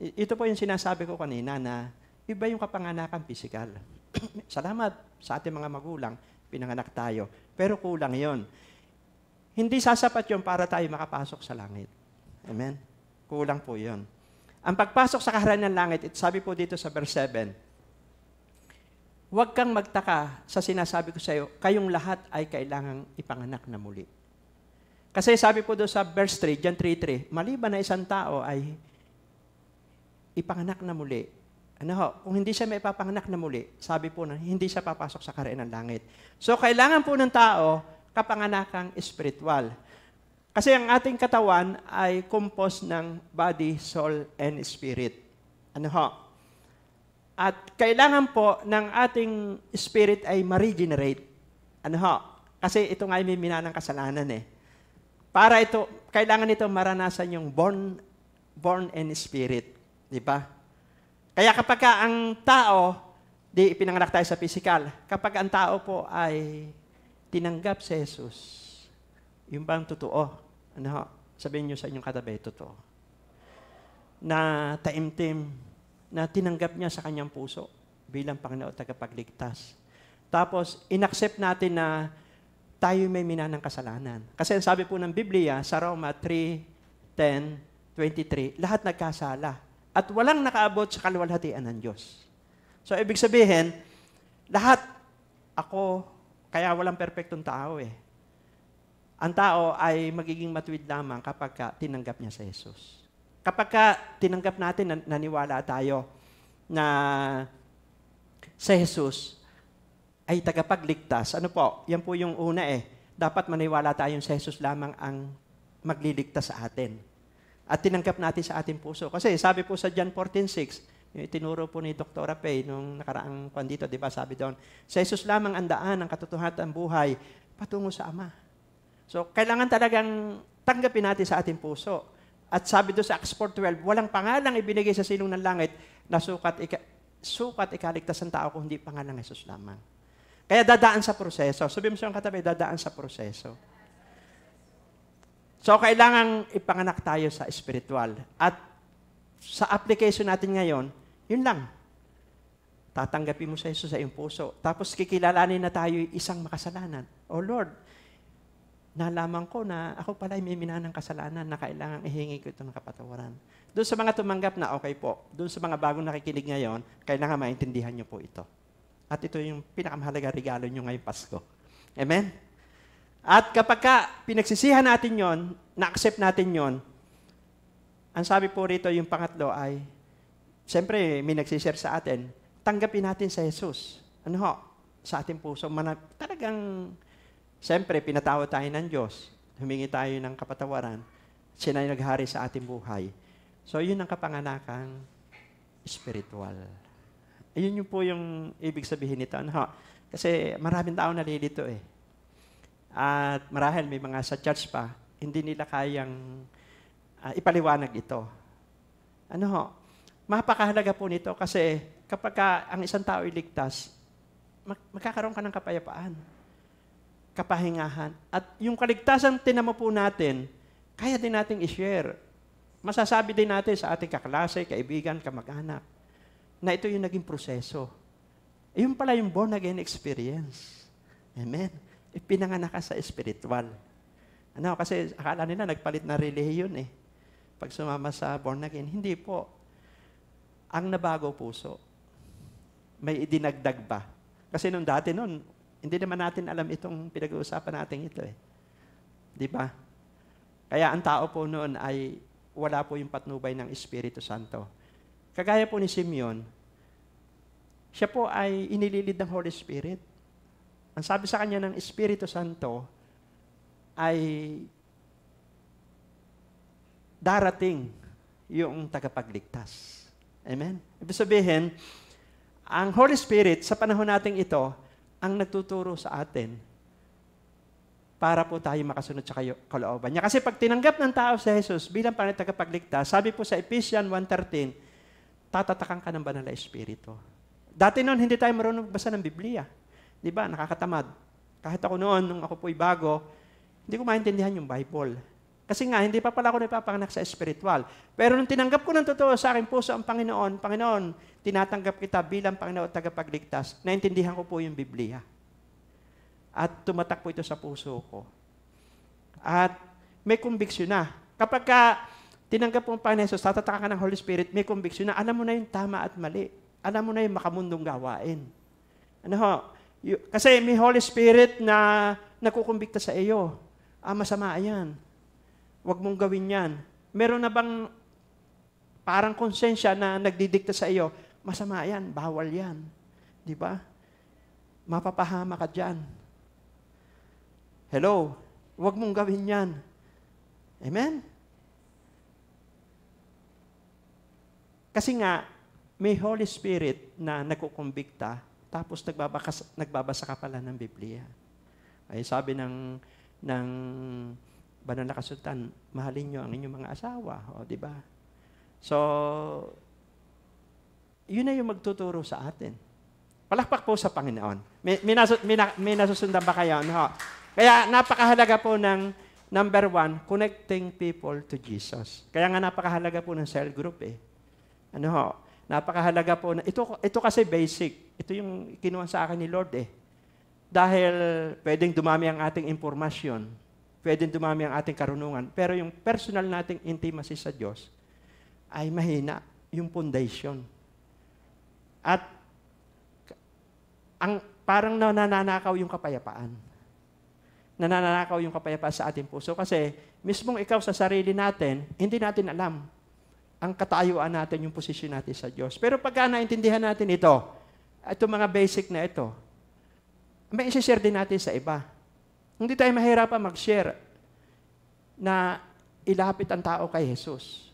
D: Ito po yung sinasabi ko kanina na iba yung kapanganakan pisikal. Salamat sa ating mga magulang, pinanganak tayo. Pero kulang yon. Hindi sasapat yon para tayo makapasok sa langit. Amen? Kulang po yon. Ang pagpasok sa kaharian ng langit, sabi po dito sa verse 7, huwag kang magtaka sa sinasabi ko sa iyo, kayong lahat ay kailangang ipanganak na muli. Kasi sabi po doon sa verse 3, John 3:3, maliban na isang tao ay ipanganak na muli. Kung hindi siya may ipapanganak na muli, sabi po na hindi siya papasok sa kaharian ng langit. So kailangan po ng tao kapanganakang espiritual. Kasi ang ating katawan ay composed ng body, soul, and spirit. At kailangan po ng ating spirit ay ma-regenerate. Kasi ito nga ay may minanang kasalanan eh. Para ito, kailangan ito maranasan yung born in spirit. Di ba? Kaya kapag ang tao, di pinanganak tayo sa physical, kapag ang tao po ay tinanggap si Jesus, Yung bang totoo? Ano ho? Sabihin nyo sa inyong katabi, totoo. Na taimtim, na tinanggap niya sa kanyang puso bilang Panginoon at tagapagligtas. Tapos, inaccept natin na tayo may minanang kasalanan. Kasi ang sabi po ng Biblia sa Roma 3:10-23, lahat nagkasala at walang nakaabot sa kaluwalhatian ng Diyos. So, ibig sabihin, lahat ako, kaya walang perpektong tao eh. Ang tao ay magiging matuwid lamang kapag tinanggap niya sa Jesus. Kapag tinanggap natin, naniwala tayo na sa Jesus ay tagapagligtas. Ano po? Yan po yung una eh. Dapat maniwala tayong sa Jesus lamang ang magliligtas sa atin. At tinanggap natin sa ating puso. Kasi sabi po sa John 14:6, yung itinuro po ni Dr. Pay nung nakaraang pandito, di ba? Sabi doon, sa Jesus lamang ang daan, ang katotohanan, ang buhay, patungo sa Ama. So, kailangan talagang tanggapin natin sa ating puso. At sabi doon sa Acts 4:12, walang pangalang ibinigay sa silong ng langit na sukat ikaligtas ng tao kung hindi pangalang Jesus lamang. Kaya dadaan sa proseso. Sabihin mo sa katabi, dadaan sa proseso. So, kailangang ipanganak tayo sa spiritual. At sa application natin ngayon, yun lang. Tatanggapin mo sa Jesus sa iyong puso. Tapos kikilalanin na tayo isang makasalanan. Oh Lord, nalaman ko na ako pala may minanang kasalanan na kailangang ihingi ko ito ng kapatawaran. Doon sa mga tumanggap na, okay po. Doon sa mga bagong nakikinig ngayon, kailangan maintindihan nyo po ito. At ito yung pinakamahalaga regalo nyo ngayong Pasko. Amen? At kapag pinagsisihan natin yon, na-accept natin yon, ang sabi po rito, yung pangatlo ay, siyempre, may nagsishare sa atin, tanggapin natin sa Jesus. Ano ho? Sa ating puso. Talagang, siyempre, pinatawad tayo ng Diyos. Humingi tayo ng kapatawaran. Siya na yung naghari sa ating buhay. So, yun ang kapanganakang spiritual. Ayun yung po yung ibig sabihin nito. Ano ho? Kasi maraming tao nalilito eh. At marahil may mga sa church pa, hindi nila kayang ipaliwanag ito. Ano ho? Mapakahalaga po nito kasi kapag ang isang tao iligtas, magkakaroon ka ng kapayapaan, kapahingahan. At yung kaligtasan tinamo po natin, kaya din nating i-share. Masasabi din natin sa ating kaklase, kaibigan, kamag-anak, na ito yung naging proseso. Yun pala yung born again experience. Amen. Ipinanganak ka sa spiritual. Ano, kasi akala nila nagpalit na relihiyon eh. Pag sumama sa born again, hindi po. Ang nabago puso, may idinagdag ba? Kasi nung dati nun, hindi naman natin alam itong pinag-uusapan natin ito eh. Di ba? Kaya ang tao po noon ay wala po yung patnubay ng Espiritu Santo. Kagaya po ni Simeon, siya po ay inililid ng Holy Spirit. Ang sabi sa kanya ng Espiritu Santo ay darating yung tagapagligtas. Amen? Ibig sabihin, ang Holy Spirit sa panahon nating ito, ang nagtuturo sa atin para po tayo makasunod sa kalooban niya. Kasi pag tinanggap ng tao si Jesus bilang Panginoon tagapagligtas, sabi po sa Ephesians 1:13, tatatakan ka ng banal na Espiritu. Dati noon, hindi tayo marunong magbasa ng Biblia. Di ba? Nakakatamad. Kahit ako noon, nung ako po'y bago, hindi ko maintindihan yung Bible. Kasi nga, hindi pa pala ako napapanganak sa spiritual. Pero nung tinanggap ko ng totoo sa aking puso ang Panginoon, Panginoon, tinatanggap kita bilang Panginoon at tagapagligtas, naintindihan ko po yung Biblia. At tumatak po ito sa puso ko. At may conviction na. Kapag tinanggap mo ang Panginoon Jesus, tatatakan ka ng Holy Spirit, may conviction na, alam mo na yung tama at mali. Alam mo na yung makamundong gawain. Ano ho? Kasi may Holy Spirit na nakukumbikta sa iyo. Masama yan. Huwag mong gawin yan. Meron na bang parang konsensya na nagdidikta sa iyo? Masama yan. Bawal yan. Di ba? Mapapahama ka dyan. Hello? Huwag mong gawin yan. Amen? Kasi nga, may Holy Spirit na nagkukumbikta, tapos nagbabasa ka pala ng Biblia. Ay sabi ng banal na kasultan, mahalin nyo ang inyong mga asawa. O, di ba? So, yun na yung magtuturo sa atin. Palakpak po sa Panginoon. May nasusundan ba kayo? No? Kaya napakahalaga po ng Number 1, connecting people to Jesus. Kaya nga napakahalaga po ng cell group eh. Ano ho? Napakahalaga po na, ito kasi basic. Ito yung kinuha sa akin ni Lord eh. Dahil pwedeng dumami ang ating impormasyon, pwedeng dumami ang ating karunungan, pero yung personal nating intimacy sa Diyos ay mahina, yung foundation. At parang nananakaw yung kapayapaan. Nananakaw yung kapayapaan sa ating puso. Kasi mismong ikaw sa sarili natin, hindi natin alam ang katayuan natin, yung posisyon natin sa Diyos. Pero pagka naintindihan natin ito mga basic na ito, may isi-share din natin sa iba. Hindi tayo mahirapan mag-share na ilapit ang tao kay Jesus.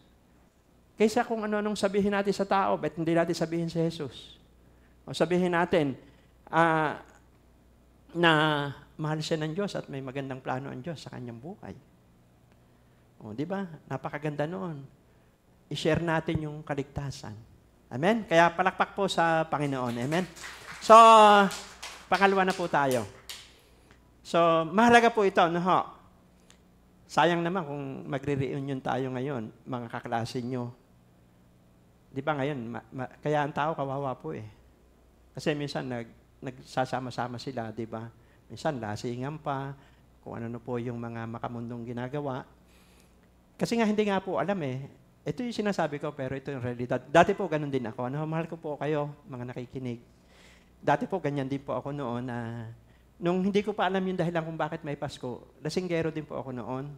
D: Kaysa kung ano-anong sabihin natin sa tao, ba't hindi natin sabihin sa Jesus? O sabihin natin na mahal siya ng Diyos at may magandang plano ang Diyos sa kanyang buhay. O, di ba? Napakaganda noon. I-share natin yung kaligtasan. Amen? Kaya palakpak po sa Panginoon. Amen? So, pangalawa na po tayo. So, mahalaga po ito, no ho? Sayang naman kung magre-reunion tayo ngayon, mga kaklase nyo. Di ba ngayon, kaya ang tao kawawa po eh. Kasi minsan nagsasama-sama sila, di ba? Minsan lasingan pa, kung ano po yung mga makamundong ginagawa. Kasi nga hindi nga po alam eh. Ito yung sinasabi ko, pero ito yung realidad. Dati po ganun din ako. Mahal ko po kayo, mga nakikinig. Dati po ganyan din po ako noon na nung hindi ko pa alam yung dahilan kung bakit may Pasko, lasinggero din po ako noon.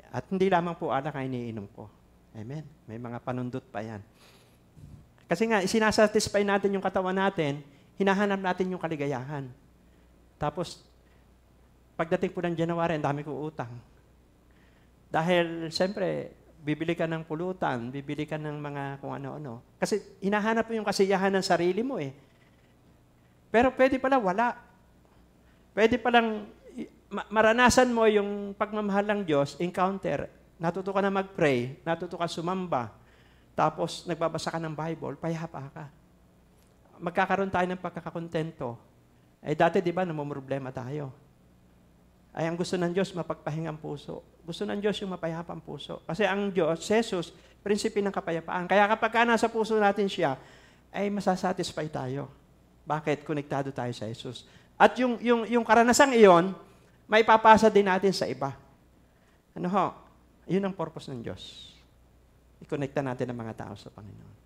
D: At hindi lamang po alak ang iniinom ko. Amen. May mga panundot pa yan. Kasi nga, sinasatisfy natin yung katawan natin, hinahanap natin yung kaligayahan. Tapos, pagdating po ng January, ang dami ko utang. Dahil, siyempre, bibili ka ng pulutan, bibili ka ng mga kung ano-ano. Kasi, hinahanap mo yung kasiyahan ng sarili mo eh. Pero pwede pala wala. Pwede palang maranasan mo yung pagmamahal ng Diyos, encounter, natuto ka na mag-pray, natuto ka sumamba, tapos nagbabasa ka ng Bible, payapa ka. Magkakaroon tayo ng pagkakakontento. Dati di ba, namumroblema tayo. Ang gusto ng Diyos, mapagpahingang puso. Gusto ng Diyos yung mapayapang puso. Kasi ang Diyos, Jesus, prinsipe ng kapayapaan. Kaya kapag nasa puso natin siya, ay masasatisfy tayo. Bakit? Konektado tayo sa Jesus. At yung karanasang iyon, may papasa din natin sa iba. Ano ho? Yun ang purpose ng Diyos. I-connecta natin ang mga tao sa Panginoon.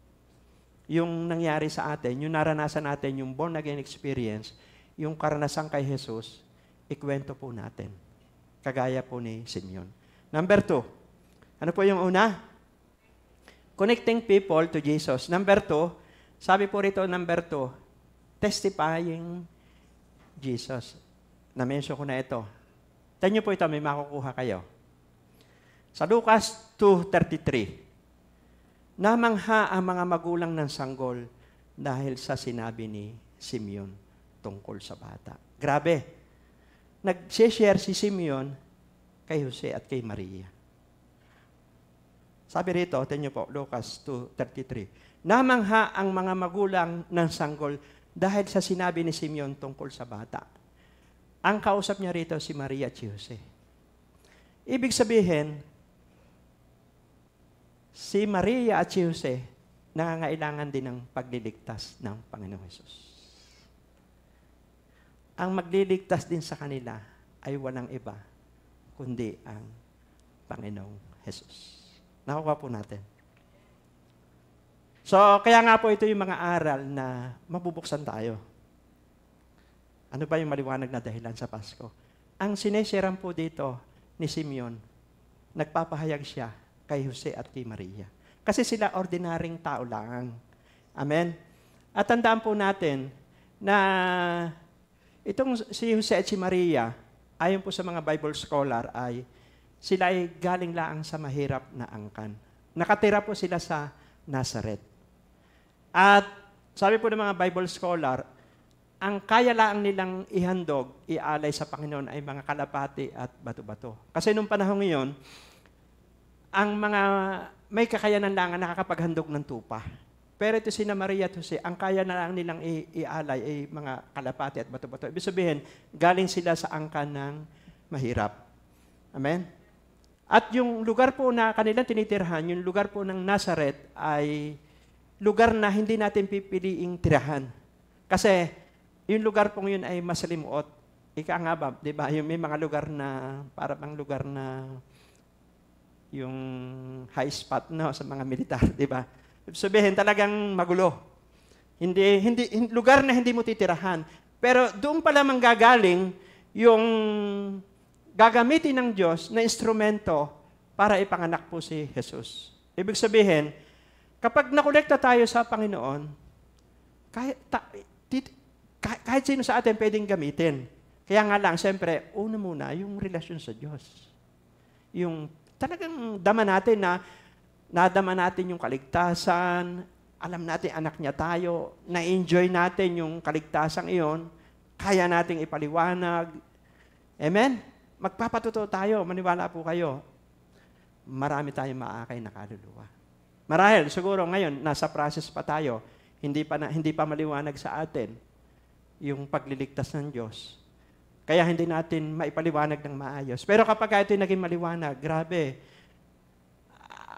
D: Yung nangyari sa atin, yung naranasan natin, yung born-again experience, yung karanasan kay Jesus, ikwento po natin. Kagaya po ni Simeon. Number 2. Ano po yung una? Connecting people to Jesus. Number 2, sabi po rito, number 2, testifying Jesus. Na-mention ko na ito. Tignan niyo po ito, may makukuha kayo. Sa Lucas 2:33, namangha ang mga magulang ng sanggol dahil sa sinabi ni Simeon tungkol sa bata. Grabe. Nag-share si Simeon kay Jose at kay Maria. Sabi rito, tingnan niyo po, Lucas 2:33. Namangha ang mga magulang ng sanggol dahil sa sinabi ni Simeon tungkol sa bata. Ang kausap niya rito si Maria at si Jose. Ibig sabihin, si Maria at si Jose nangangailangan din ng pagliligtas ng Panginoong Hesus. Ang magliligtas din sa kanila ay walang iba, kundi ang Panginoong Hesus. Nakuha po natin. So, kaya nga po ito yung mga aral na mabubuksan tayo. Ano ba yung maliwanag na dahilan sa Pasko? Ang sinesiran po dito ni Simeon, nagpapahayag siya kay Jose at kay Maria. Kasi sila ordinaryong tao lang. Amen? At tandaan po natin na itong si Jose at si Maria, ayon po sa mga Bible scholar, sila ay galing laang sa mahirap na angkan. Nakatira po sila sa Nazareth. At sabi po ng mga Bible scholar, ang kaya laang nilang ihandog, ialay sa Panginoon ay mga kalapati at bato-bato. Kasi nung panahon ngayon, ang mga may kakayanan lang ang nakakapaghandog ng tupa. Pero ito sina Maria at Jose, ang kaya na lang nilang ialay ay mga kalapati at bato-bato. Ibig sabihin, galing sila sa angkan ng mahirap. Amen? At yung lugar po na kanilang tinitirhan, yung lugar po ng Nazareth ay lugar na hindi natin pipiliing tirahan. Kasi yung lugar pong yun ay masalimuot. Ika nga ba, di ba? Yung may mga lugar na, para bang lugar na yung high spot no, sa mga militar, di ba? Sabihin talagang magulo. Lugar na hindi mo titirahan. Pero doon pala manggagaling yung gagamitin ng Diyos na instrumento para ipanganak po si Jesus. Ibig sabihin, kapag nakolekta tayo sa Panginoon, kahit sino sa atin pwedeng gamitin. Kaya nga lang, siyempre, una muna, yung relasyon sa Diyos. Yung talagang dama natin na nadama natin yung kaligtasan, alam natin anak niya tayo, na-enjoy natin yung kaligtasan iyon, kaya nating ipaliwanag. Amen? Magpapatuto tayo, maniwala po kayo. Marami tayong maakay na kaluluwa. Marahil, siguro ngayon, nasa process pa tayo, hindi pa maliwanag sa atin yung pagliligtas ng Diyos. Kaya hindi natin maipaliwanag ng maayos. Pero kapag ito naging maliwanag, grabe,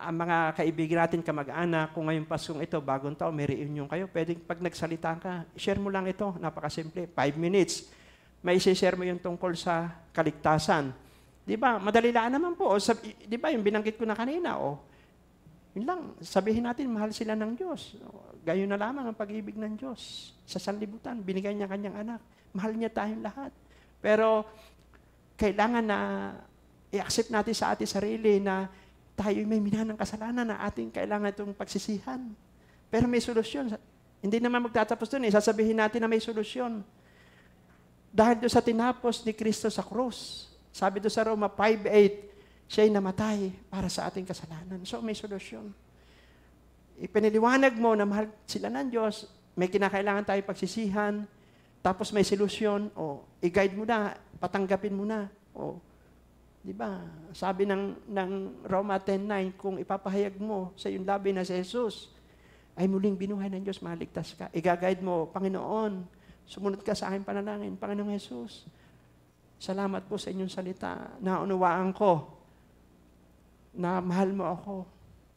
D: ang mga kaibigan natin, kamag-anak, kung ngayong Paskong ito, bagong taon, may reunion kayo, pwedeng pag nagsalita ka, share mo lang ito, napakasimple, 5 minutes. May isi-share mo yung tungkol sa kaligtasan. Di ba? Madali lang naman po. Di ba, yung binanggit ko na kanina, yun lang, sabihin natin, mahal sila ng Diyos. Gayon na lamang ang pag-ibig ng Diyos. Sa sanlibutan, binigay niya kanyang anak. Mahal niya tayong lahat. Pero, kailangan na i-accept natin sa ating sarili na tayo may minanang kasalanan na ating kailangan itong pagsisihan. Pero may solusyon. Hindi naman magtatapos doon. Sasabihin natin na may solusyon. Dahil doon sa tinapos ni Kristo sa krus. Sabi doon sa Roma 5:8, siya'y namatay para sa ating kasalanan. So may solusyon. Ipiniliwanag mo na mahal sila ng Diyos, may kinakailangan tayo pagsisihan, tapos may solusyon, i-guide mo na, patanggapin mo na. Di ba? Sabi ng Roma 10:9, kung ipapahayag mo sa iyong labi na si Jesus, ay muling binuhay ng Diyos, maligtas ka. I-guide mo, Panginoon, sumunod ka sa aking panalangin, Panginoong Jesus. Salamat po sa inyong salita. Naunawaan ko na mahal mo ako.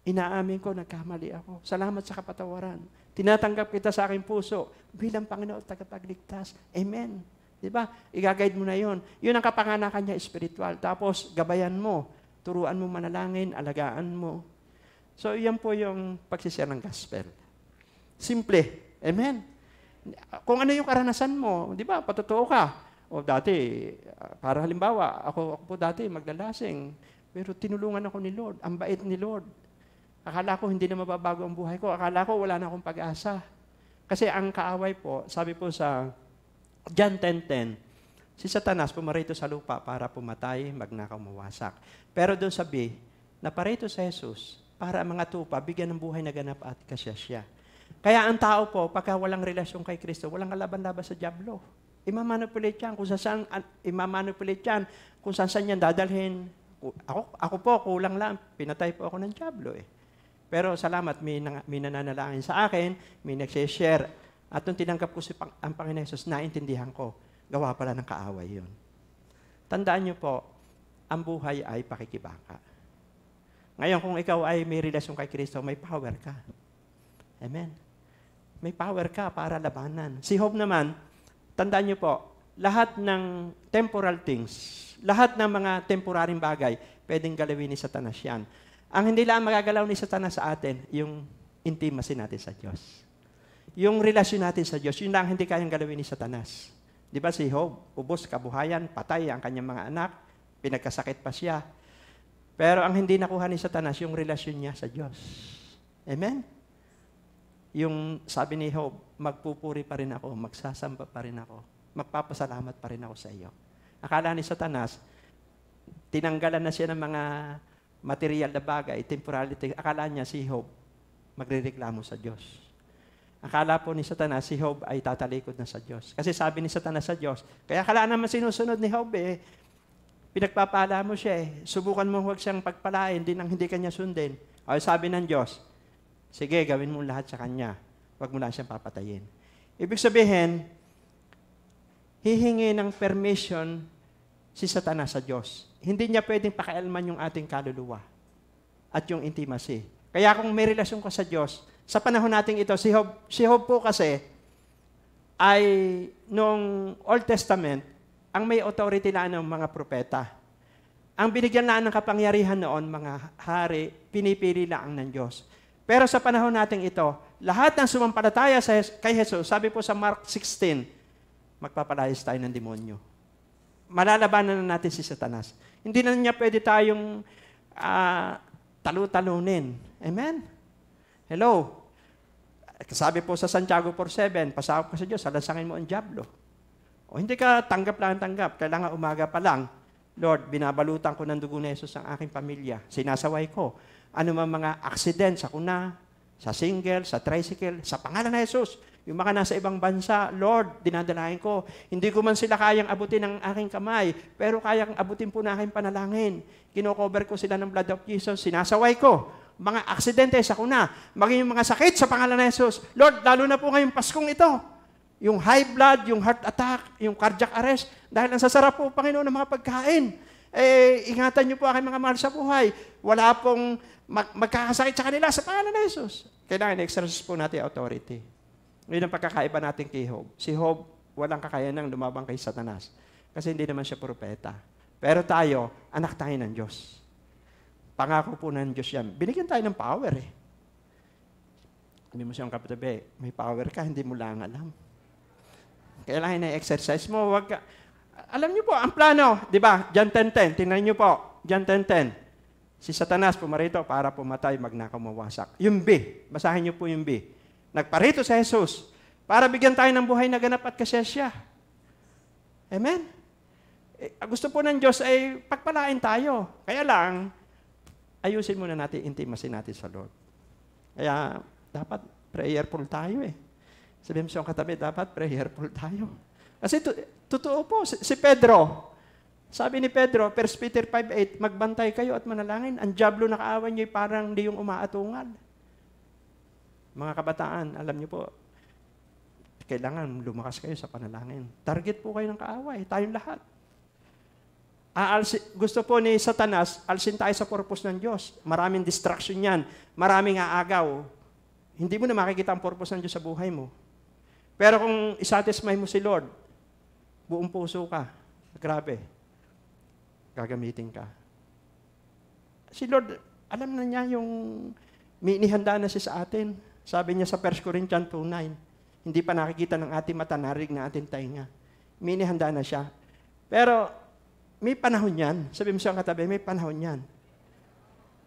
D: Inaamin ko, nagkamali ako. Salamat sa kapatawaran. Tinatanggap kita sa aking puso bilang Panginoon tagapagligtas. Amen. Diba? I-guide mo na yon. Yun ang kapanganakan niya espiritual. Tapos, gabayan mo. Turuan mo manalangin, alagaan mo. So, yan po yung pagsishare ng gospel. Simple. Amen. Kung ano yung karanasan mo, di ba, patotoo ka. Dati, para halimbawa, ako po dati maglalasing. Pero tinulungan ako ni Lord. Ang bait ni Lord. Akala ko hindi na mababago ang buhay ko. Akala ko wala na akong pag-asa. Kasi ang kaaway po, sabi po sa John 10:10, si Satanas pumarito sa lupa para pumatay, magnakaw, mawasak. Pero doon sabi, naparito sa Jesus para ang mga tupa, bigyan ng buhay na ganap at kasyasya. Kaya ang tao po, pagka walang relasyon kay Kristo, walang kalaban-laban sa dyablo. Imamanipulate yan kung saan yan dadalhin. Ako po, kulang lang. Pinatay po ako ng dyablo Pero salamat, may nananalangin sa akin, may nag-share. At nung tinanggap ko ang Panginoon Jesus, naintindihan ko, gawa pala ng kaaway yun. Tandaan niyo po, ang buhay ay pakikibaka. Ngayon, kung ikaw ay may relasyon kay Kristo, may power ka. Amen. May power ka para labanan. Si Job naman, tandaan niyo po, lahat ng temporal things, lahat ng mga temporaryong bagay, pwedeng galawin ni Satanas yan. Ang hindi lang magagalaw ni Satanas sa atin, yung intimacy natin sa Diyos. Yung relasyon natin sa Diyos, yun lang hindi kayang galawin ni Satanas. Di ba si Job, ubos, kabuhayan, patay ang kanyang mga anak, pinagkasakit pa siya. Pero ang hindi nakuha ni Satanas, yung relasyon niya sa Diyos. Amen? Yung sabi ni Job, magpupuri pa rin ako, magsasamba pa rin ako, magpapasalamat pa rin ako sa iyo. Akala ni Satanas, tinanggalan na siya ng mga material na bagay, temporality. Akala niya si Job, magrereklamo sa Diyos. Akala po ni Satanas, si Job ay tatalikod na sa Diyos. Kasi sabi ni Satanas sa Diyos, kaya akala naman sinusunod ni Job pinagpapala mo siya subukan mo huwag siyang pagpalain, hindi kanya sundin. Ay sabi ng Diyos, sige, gawin mo lahat sa kanya. Huwag mo lang siyang papatayin. Ibig sabihin, hihingi ng permission si Satanas sa Diyos. Hindi niya pwedeng pakialaman yung ating kaluluwa at yung intimacy. Kaya kung may relasyon ka sa Diyos, sa panahon natin ito, si Job po kasi ay nung Old Testament, ang may authority na ng mga propeta. Ang binigyan na ng kapangyarihan noon, mga hari, pinipili lang ng Diyos. Pero sa panahon natin ito, lahat ng sumampalataya kay Jesus, sabi po sa Mark 16, magpapalayas tayo ng demonyo. Malalabanan na natin si Satanas. Hindi na niya pwede tayong talu-talunin. Amen? Hello? Sabi po sa Santiago 4:7, pasakop ka sa Diyos, salasangin mo ang dyablo. O hindi ka tanggap, kailangan umaga pa lang, Lord, binabalutan ko ng dugo ni Jesus ang aking pamilya. Sinasaway ko. Ano man mga accident sa kuna, sa single, sa tricycle, sa pangalan ni Jesus. Yung mga nasa ibang bansa, Lord, dinadalahin ko. Hindi ko man sila kayang abutin ng aking kamay, pero kayang abutin po na aking panalangin. Kino-cover ko sila ng blood of Jesus. Sinasaway ko. Mga aksidente sa kuna, maging yung mga sakit sa pangalan ni Jesus. Lord, lalo na po ngayong Paskong ito. Yung high blood, yung heart attack, yung cardiac arrest, dahil ang sasarap po, Panginoon, ng mga pagkain. Ingatan niyo po aking mga mahal sa buhay. Wala pong magkakasakit sa kanila sa pangalan ni Jesus. Kailangan i-exercise po natin authority. Ngayon ang pagkakaiba natin kay Job. Si Job, walang kakayanang lumabang kay Satanas. Kasi hindi naman siya propeta. Pero tayo, anak tayo ng Diyos. Pangako po ng Diyos yan. Binigyan tayo ng power eh. Hindi mo siyang kapatabi, may power ka, hindi mo lang alam. Kailangan na-exercise mo, wag ka. Alam niyo po, ang plano, di ba? John 10:10, tingnan niyo po, John 10:10. Si Satanas pumarito para pumatay, magnakaw, mawasak. Yung B, basahin niyo po yung B. Nagparito sa Jesus para bigyan tayo ng buhay na ganap at kasesya. Amen? Gusto po ng Diyos ay pagpalain tayo. Kaya lang, ayusin muna natin intimacy natin sa Lord. Kaya, dapat prayerful tayo eh. Sabihin mo siyang katabi, dapat prayerful tayo. Kasi totoo po, si Pedro, sabi ni Pedro, 1 Peter 5:8, magbantay kayo at manalangin. Ang dyablo na kaawan niyo parang di yung umaatungal. Mga kabataan, alam niyo po, kailangan lumakas kayo sa panalangin. Target po kayo ng kaaway, tayong lahat. Gusto po ni Satanas, alsin tayo sa purpose ng Diyos. Maraming distraction yan, maraming aagaw. Hindi mo na makikita ang purpose ng Diyos sa buhay mo. Pero kung isatisfy mo si Lord, buong puso ka, grabe, gagamitin ka. Si Lord, alam na niya yung may inihanda na siya sa atin. Sabi niya sa 1 Corinthians 2:9, hindi pa nakikita ng ating mata, narinig na ating tainga. May inihanda na siya. Pero may panahon yan. Sabi mo siyang katabi, may panahon yan.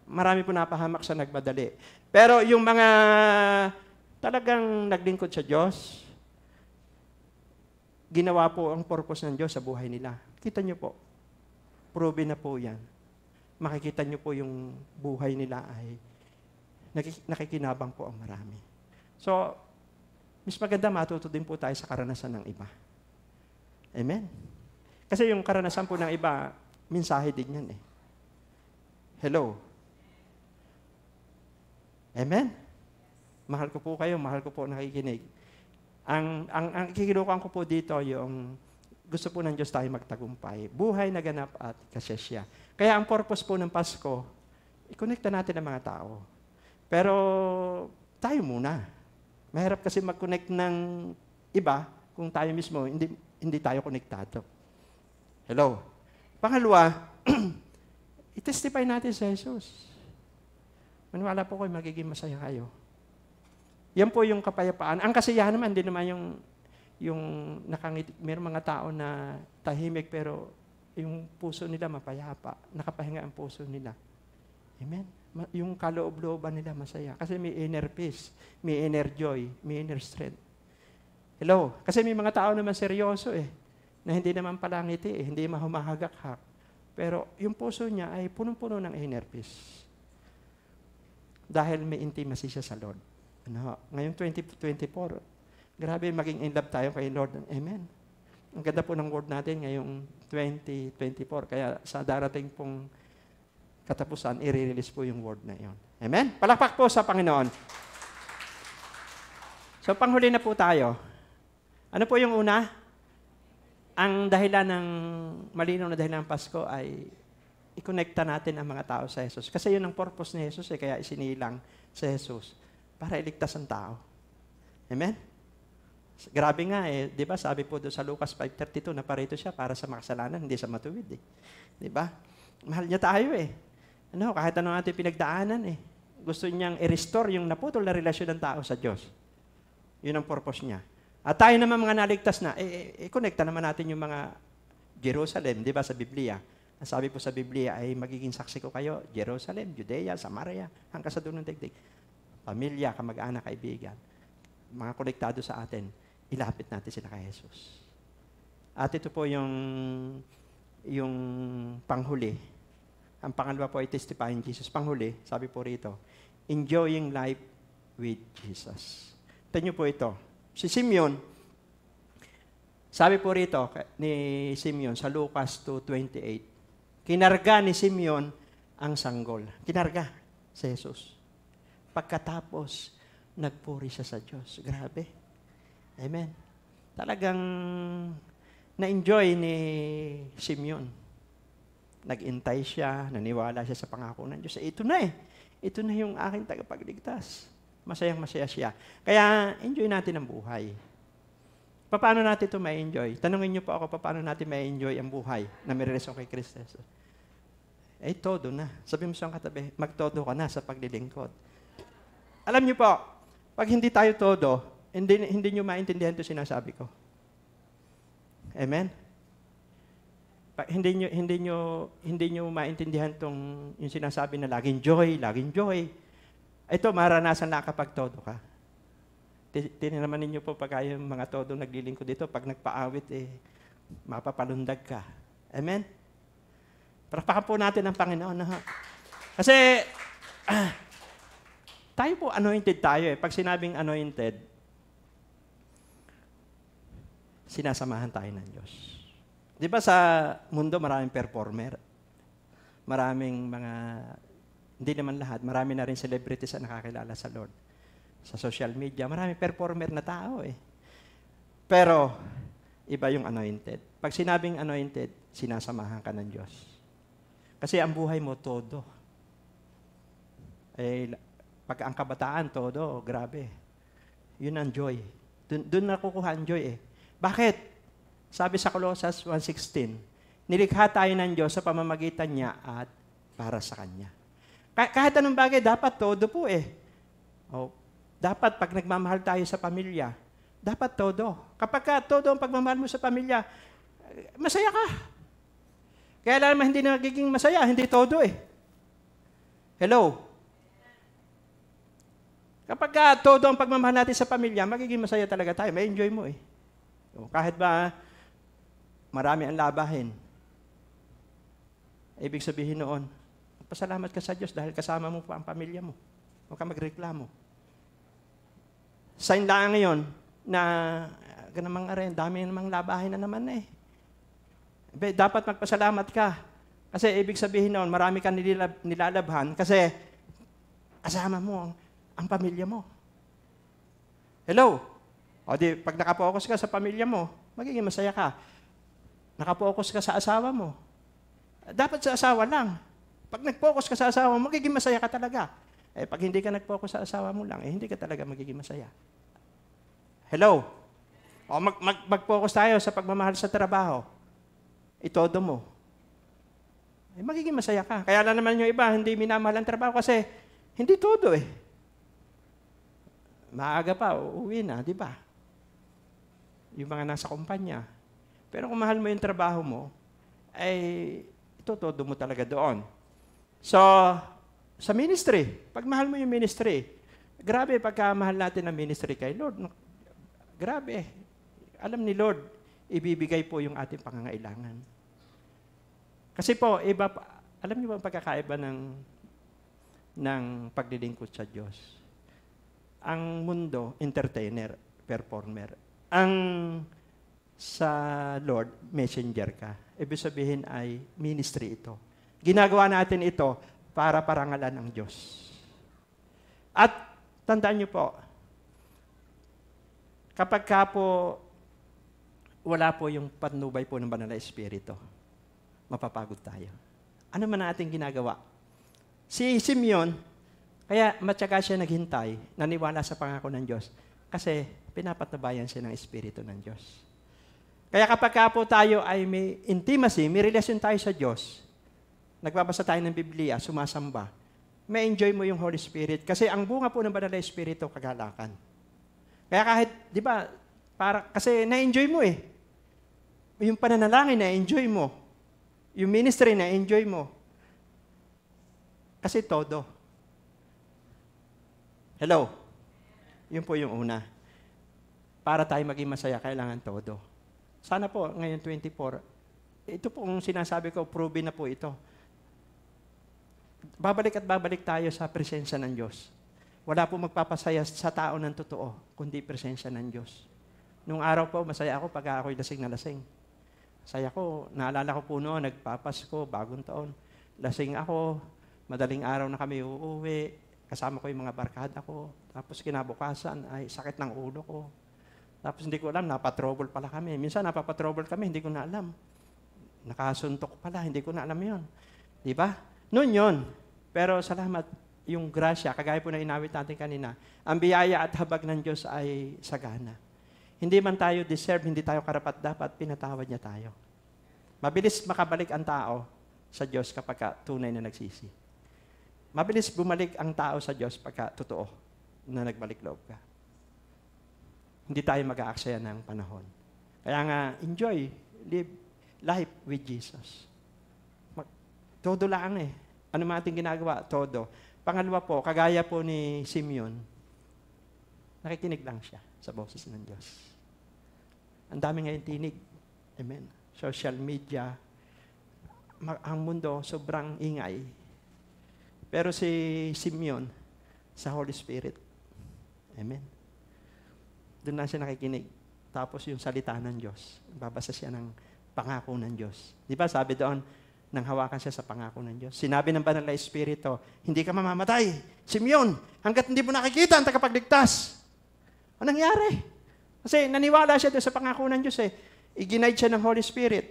D: Marami po napahamak sa nagmadali. Pero yung mga talagang naglingkod sa Diyos, ginawa po ang purpose ng Diyos sa buhay nila. Kita niyo po, proven na po yan. Makikita niyo po yung buhay nila ay nakikinabang po ang marami. So, mas maganda matuto din po tayo sa karanasan ng iba. Amen? Kasi yung karanasan po ng iba, mensahe din yan eh. Hello? Amen? Mahal ko po kayo, mahal ko po nakikinig. Ang kikinukuhan ko po dito, yung gusto po ng Diyos tayo magtagumpay. Buhay na ganap at kasesya. Kaya ang purpose po ng Pasko, i-connecta natin ang mga tao. Pero tayo muna. Mahirap kasi mag-connect ng iba kung tayo mismo, hindi tayo konektado. Hello? Pangalawa, i-testify natin sa Jesus. Maniwala po kayo, magiging masaya kayo. Yan po yung kapayapaan. Ang kasiyahan naman, hindi naman yung nakangiti. Mayroong mga tao na tahimik pero yung puso nila mapayapa. Nakapahinga ang puso nila. Amen? Yung kaloob-looban nila masaya. Kasi may inner peace, may inner joy, may inner strength. Hello? Kasi may mga tao naman seryoso eh, na hindi naman palangiti eh, hindi mahumahagak-hak. Pero yung puso niya ay punong-puno ng inner peace. Dahil may intimacy siya sa Lord. Ngayon 2024, grabe maging in love tayo kay Lord. Amen. Ang ganda po ng word natin ngayong 2024. Kaya sa darating pong katapusan, i-release po yung word na yon. Amen? Palakpak po sa Panginoon. So, panghuli na po tayo. Ano po yung una? ang dahilan ng malinaw na dahilan ng Pasko ay i-connecta natin ang mga tao sa Jesus. Kasi yun ang purpose ni Jesus, kaya isinilang sa Jesus para iligtas ang tao. Amen? Grabe nga di ba? Sabi po doon sa Lucas 5:32, naparito siya para sa makasalanan, hindi sa matuwid Di ba? Mahal niya tayo kahit ano natin pinagdaanan Gusto niyang i-restore yung naputol na relasyon ng tao sa Diyos. Yun ang purpose niya. At tayo naman mga naligtas na, i-connecta naman natin yung mga Jerusalem, di ba sa Biblia? Ang sabi po sa Biblia ay magiging saksi ko kayo, Jerusalem, Judea, Samaria, hanggang sa dulo ng daigdig. Pamilya, kamag-anak, kaibigan, mga konektado sa atin, ilapit natin sila kay Jesus. At ito po yung panghuli. Ang pangalawa po ay testifying Jesus. Panghuli, sabi po rito, enjoying life with Jesus. Ito nyo po ito. Si Simeon, sabi po rito ni Simeon sa Lucas 2:28, kinarga ni Simeon ang sanggol. Kinarga si Jesus. Pagkatapos, nagpuri siya sa Diyos. Grabe. Amen. Talagang na-enjoy ni Simeon. Nag-intay siya, naniwala siya sa pangako ng Diyos. Ito na Ito na yung aking tagapagligtas. Masayang-masaya siya. Kaya, enjoy natin ang buhay. Paano natin ito ma-enjoy? Tanungin niyo po ako, paano natin ma-enjoy ang buhay na may relasyon kay Kristo? Todo na. Sabi mo sa katabi, magtodo ka na sa paglilingkod. Alam niyo po, pag hindi tayo todo, hindi niyo maintindihan ito sinasabi ko. Amen? Hindi niyo maintindihan yung sinasabi na laging joy. Ito, maranasan na kapag todo ka. Tininaman ninyo po pag yung mga todo naglilingkod dito, pag nagpaawit, mapapalundag ka. Amen? Palakpakan po natin ang Panginoon. Kasi, tayo po, anointed tayo Pag sinabing anointed, sinasamahan tayo ng Diyos. Di ba sa mundo, maraming performer? Maraming mga, hindi naman lahat, marami na rin celebrities na nakakilala sa Lord. Sa social media, maraming performer na tao Pero, iba yung anointed. Pag sinabing anointed, sinasamahan ka ng Diyos. Kasi ang buhay mo, todo. Pag ang kabataan, todo, grabe. Yun ang joy. Doon nakukuha ang joy Bakit? Sabi sa Colossus 1:16, nilikha tayo ng Diyos sa pamamagitan niya at para sa Kanya. Kahit anong bagay, dapat todo po dapat pag nagmamahal tayo sa pamilya, dapat todo. Kapag todo ang pagmamahal mo sa pamilya, masaya ka. Kaya alam mo, hindi na magiging masaya, hindi todo Hello? Kapag todo ang pagmamahal natin sa pamilya, magiging masaya talaga tayo. May enjoy mo Kahit ba marami ang labahin. Ibig sabihin noon, pasalamat ka sa Diyos dahil kasama mo pa ang pamilya mo. Huwag ka magreklamo. Sign lang ngayon na ganamang dami namang labahin na naman Dapat magpasalamat ka. Kasi ibig sabihin noon, marami kang nilalabhan kasi kasama mo ang pamilya mo. Hello? Pag nakapokus ka sa pamilya mo, magiging masaya ka. Nakapokus ka sa asawa mo. Dapat sa asawa lang. Pag nag-focus ka sa asawa mo, magiging masaya ka talaga. Pag hindi ka nag-focus sa asawa mo lang, hindi ka talaga magiging masaya. Hello? Mag-focus tayo sa pagmamahal sa trabaho. Itodo mo. Magiging masaya ka. Kaya lang naman yung iba, hindi minamahal ang trabaho kasi hindi todo Maaga pa, uuwi na, di ba? Yung mga nasa kumpanya. Pero kung mahal mo yung trabaho mo, itotodo mo talaga doon. So, sa ministry, pag mahal mo yung ministry, grabe pagka mahal natin ang ministry kay Lord. Grabe. Alam ni Lord, ibibigay po yung ating pangangailangan. Kasi po, alam niyo ba ang pagkakaiba ng paglilingkod sa Diyos? Ang mundo, entertainer, performer. Ang sa Lord, messenger ka. Ibig sabihin ay ministry ito. Ginagawa natin ito para parangalan ng Diyos. At tandaan niyo po, kapag ka po wala po yung patnubay po ng banal na Espiritu, mapapagod tayo. Ano man ang ating ginagawa? Si Simeon, kaya matyaga siya naghintay, naniwala sa pangako ng Diyos, kasi pinapatnubayan siya ng Espiritu ng Diyos. Kaya kapag ka po tayo ay may intimacy, may relasyon tayo sa Diyos, nagbabasa tayo ng Biblia, sumasamba, may enjoy mo yung Holy Spirit. Kasi ang bunga po ng banal na Espiritu, kagalakan. Kaya kahit, di ba, kasi na-enjoy mo eh. Yung pananalangin, na-enjoy mo. Yung ministry, na-enjoy mo. Kasi todo. Hello? Yun po yung una. Para tayo maging masaya, kailangan todo. Sana po, ngayon 24, ito po ang sinasabi ko, proven na po ito. Babalik at babalik tayo sa presensya ng Diyos. Wala po magpapasaya sa tao ng totoo, kundi presensya ng Diyos. Nung araw po, masaya ako pag ako'y lasing na lasing. Saya ko, naalala ko po noon, nagpapasko, bagong taon. Lasing ako, madaling araw na kami uuwi, kasama ko yung mga barkada ko. Tapos kinabukasan, ay sakit ng ulo ko. Tapos hindi ko alam, napatrouble pala kami. Minsan napapatrouble kami, hindi ko na alam. Nakasuntok pala, hindi ko na alam yon. Di ba? Noon yon. Pero salamat, yung grasya, kagaya po na inawit natin kanina, ang biyaya at habag ng Diyos ay sagana. Hindi man tayo deserve, hindi tayo karapat-dapat, pinatawad niya tayo. Mabilis makabalik ang tao sa Diyos kapag tunay na nagsisi. Mabilis bumalik ang tao sa Diyos pagka totoo na nagbalik loob ka. Hindi tayo mag-aaksaya ng panahon. Kaya nga, enjoy, live life with Jesus. Todo lang eh. Ano man ating ginagawa? Todo. Pangalawa po, kagaya po ni Simeon, nakikinig lang siya sa boses ng Diyos. Ang dami ngayon tinig. Amen. Social media, ang mundo sobrang ingay. Pero si Simeon, sa Holy Spirit. Amen. Doon lang siya nakikinig. Tapos yung salita ng Diyos. Babasa siya ng pangako ng Diyos. Di ba sabi doon, nang hawakan siya sa pangako ng Diyos. Sinabi ng banal na Espiritu, hindi ka mamamatay. Simeon, hanggat hindi mo nakikita ang tagapagligtas. Anong nangyari? Kasi naniwala siya doon sa pangako ng Diyos eh. I-guide siya ng Holy Spirit.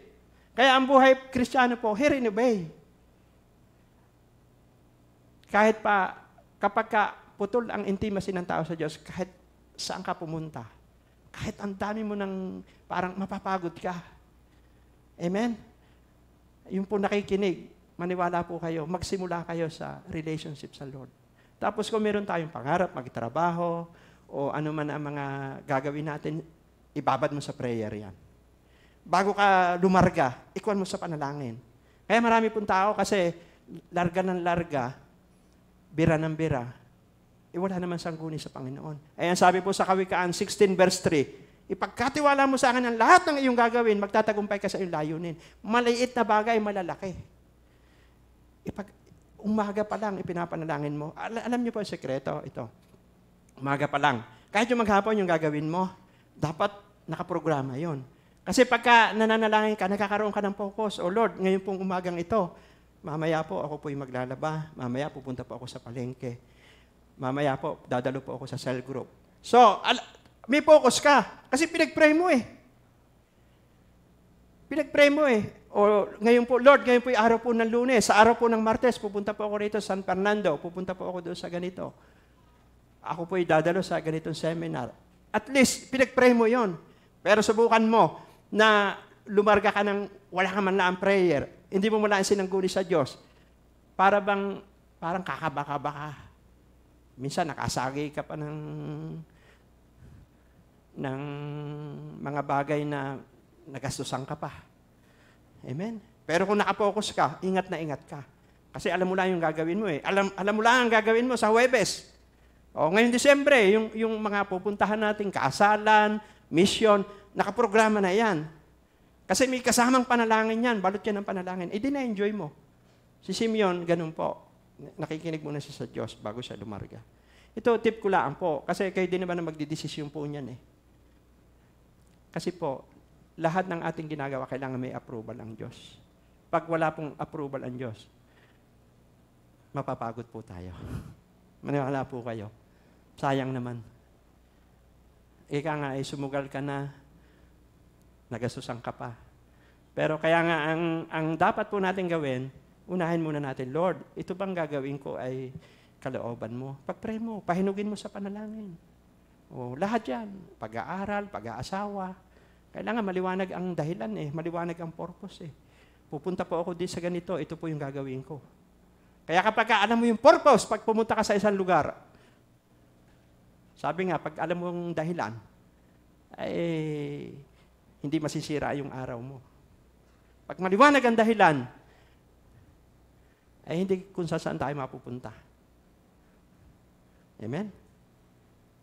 D: Kaya ang buhay Kristiyano po, hear and obey. Kahit pa, kapag putol ang intimacy ng tao sa Diyos, kahit saan ka pumunta, kahit ang dami mo ng parang mapapagod ka. Amen? Yung po nakikinig, maniwala po kayo, magsimula kayo sa relationship sa Lord. Tapos kung meron tayong pangarap, magtrabaho, o ano man ang mga gagawin natin, ibabad mo sa prayer yan. Bago ka lumarga, ikuan mo sa panalangin. Kaya marami pong tao kasi larga ng larga, bira ng bira, wala naman sangguni sa Panginoon. Ayan sabi po sa Kawikaan 16 verse 3, ipagkatiwala mo sa akin ang lahat ng iyong gagawin, magtatagumpay ka sa iyong layunin. Maliit na bagay, malalaki. Umaga pa lang, ipinapanalangin mo. Alam niyo po ang sekreto, ito. Umaga pa lang. Kahit yung maghapon yung gagawin mo, dapat nakaprograma yon. Kasi pagka nananalangin ka, nakakaroon ka ng focus. O Lord, ngayon pong umagang ito, mamaya po ako po'y maglalaba, mamaya pupunta po ako sa palengke, mamaya po dadalo po ako sa cell group. So, may focus ka. Kasi pinag-pray mo eh. Pinag-pray mo eh. O ngayon po, Lord, ngayon po yung araw po ng Lunes, sa araw po ng Martes, pupunta po ako rito sa San Fernando, pupunta po ako doon sa ganito. Ako po'y dadalo sa ganitong seminar. At least, pinag-pray mo yon. Pero subukan mo na lumarga ka ng wala ka man lang prayer, hindi mo mula sinangguni sa Diyos, parang kakaba-kaba ka. Minsan nakasagi ka pa ng mga bagay na nagastusan ka pa. Amen? Pero kung nakapokus ka, ingat na ingat ka. Kasi alam mo lang yung gagawin mo eh. Alam mo lang ang gagawin mo sa Huwebes. O ngayong Disyembre, yung mga pupuntahan natin, kasalan, mission, nakaprograma na yan. Kasi may kasamang panalangin yan, balot yan ng panalangin. Di na-enjoy mo. Si Simeon, ganun po. Nakikinig muna siya sa Diyos bago siya lumarga. Ito, tip ko lang po. Kasi kayo din naman na magdidesisyon po niyan eh. Kasi po, lahat ng ating ginagawa, kailangan may approval ang Diyos. Pag wala pong approval ang Diyos, mapapagod po tayo. Maniwala po kayo. Sayang naman. Ika nga, sumugal ka na, nagasusan ka pa. Pero kaya nga, ang dapat po natin gawin, unahin muna natin, Lord, ito bang gagawin ko ay kalooban mo? Pag-pray mo, pahinugin mo sa panalangin. O, lahat yan, pag-aaral, pag-aasawa. Kailangan maliwanag ang dahilan maliwanag ang purpose Pupunta po ako din sa ganito, ito po yung gagawin ko. Kaya kapag alam mo yung purpose, pag pumunta ka sa isang lugar, sabi nga, pag alam mo yung dahilan, ay hindi masisira yung araw mo. Pag maliwanag ang dahilan, ay hindi kung saan tayo mapupunta. Amen?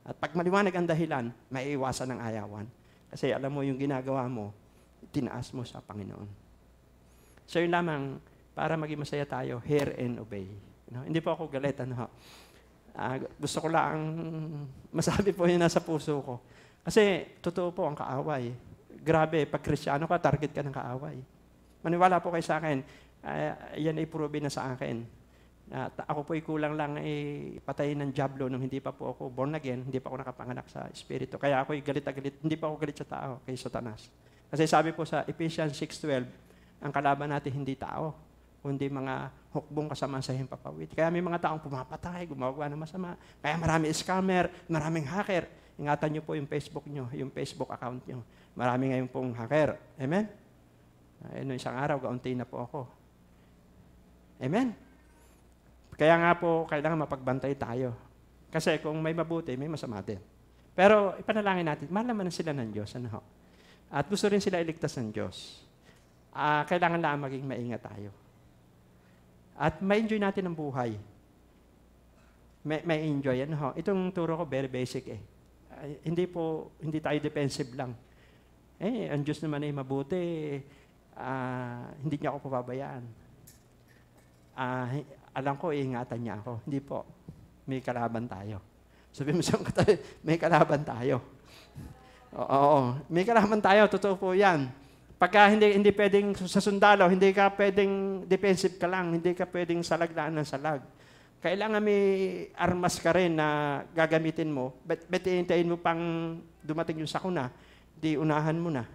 D: At pag maliwanag ang dahilan, maiiwasan ang ayawan. Kasi alam mo yung ginagawa mo, tinaas mo sa Panginoon. So yun lamang, para maging masaya tayo, hear and obey. Hindi po ako galit. Gusto ko lang masabi po yun nasa puso ko. Kasi totoo po ang kaaway. Grabe, pag Kristiyano ka, target ka ng kaaway. Maniwala po kayo sa akin, yan ay proven na sa akin. Ako po ay kulang lang patayin ng Diablo nung hindi pa po ako born again, hindi pa ako nakapanganak sa Espiritu. Kaya ako ay galit, hindi pa ako galit sa tao, kay Satanas. Kasi sabi po sa Ephesians 6:12, ang kalaban natin hindi tao, kundi mga hukbong kasamaan sa himpapawid. Kaya may mga taong pumapatay, gumagawa ng masama. Kaya marami scammer, maraming hacker. Ingatan nyo po yung Facebook nyo, yung Facebook account nyo. Marami ngayon pong hacker. Amen? Noong isang araw, gaunti na po ako. Amen? Kaya nga po, kailangan mapagbantay tayo. Kasi kung may mabuti, may masama din. Pero ipanalangin natin, mahal naman sila ng Diyos. Ano? At gusto rin sila iligtas ng Diyos. Kailangan lang maging maingat tayo. At ma-enjoy natin ang buhay. May enjoy. Ano? Itong turo ko, very basic hindi tayo defensive lang. Ang Diyos naman ay mabuti. Hindi niya ako pababayaan. Alam ko, iingatan niya ako. Hindi po. May kalaban tayo. Sabi mo siyang katabi, may kalaban tayo. Oo. May kalaban tayo. Totoo po yan. Pagka hindi pwedeng sa sundalo, hindi ka pwedeng defensive ka lang. Hindi ka pwedeng salaglaan ng salag. Kailangan may armas ka rin na gagamitin mo. But hintayin mo pang dumating yung sakuna. Di unahan mo na.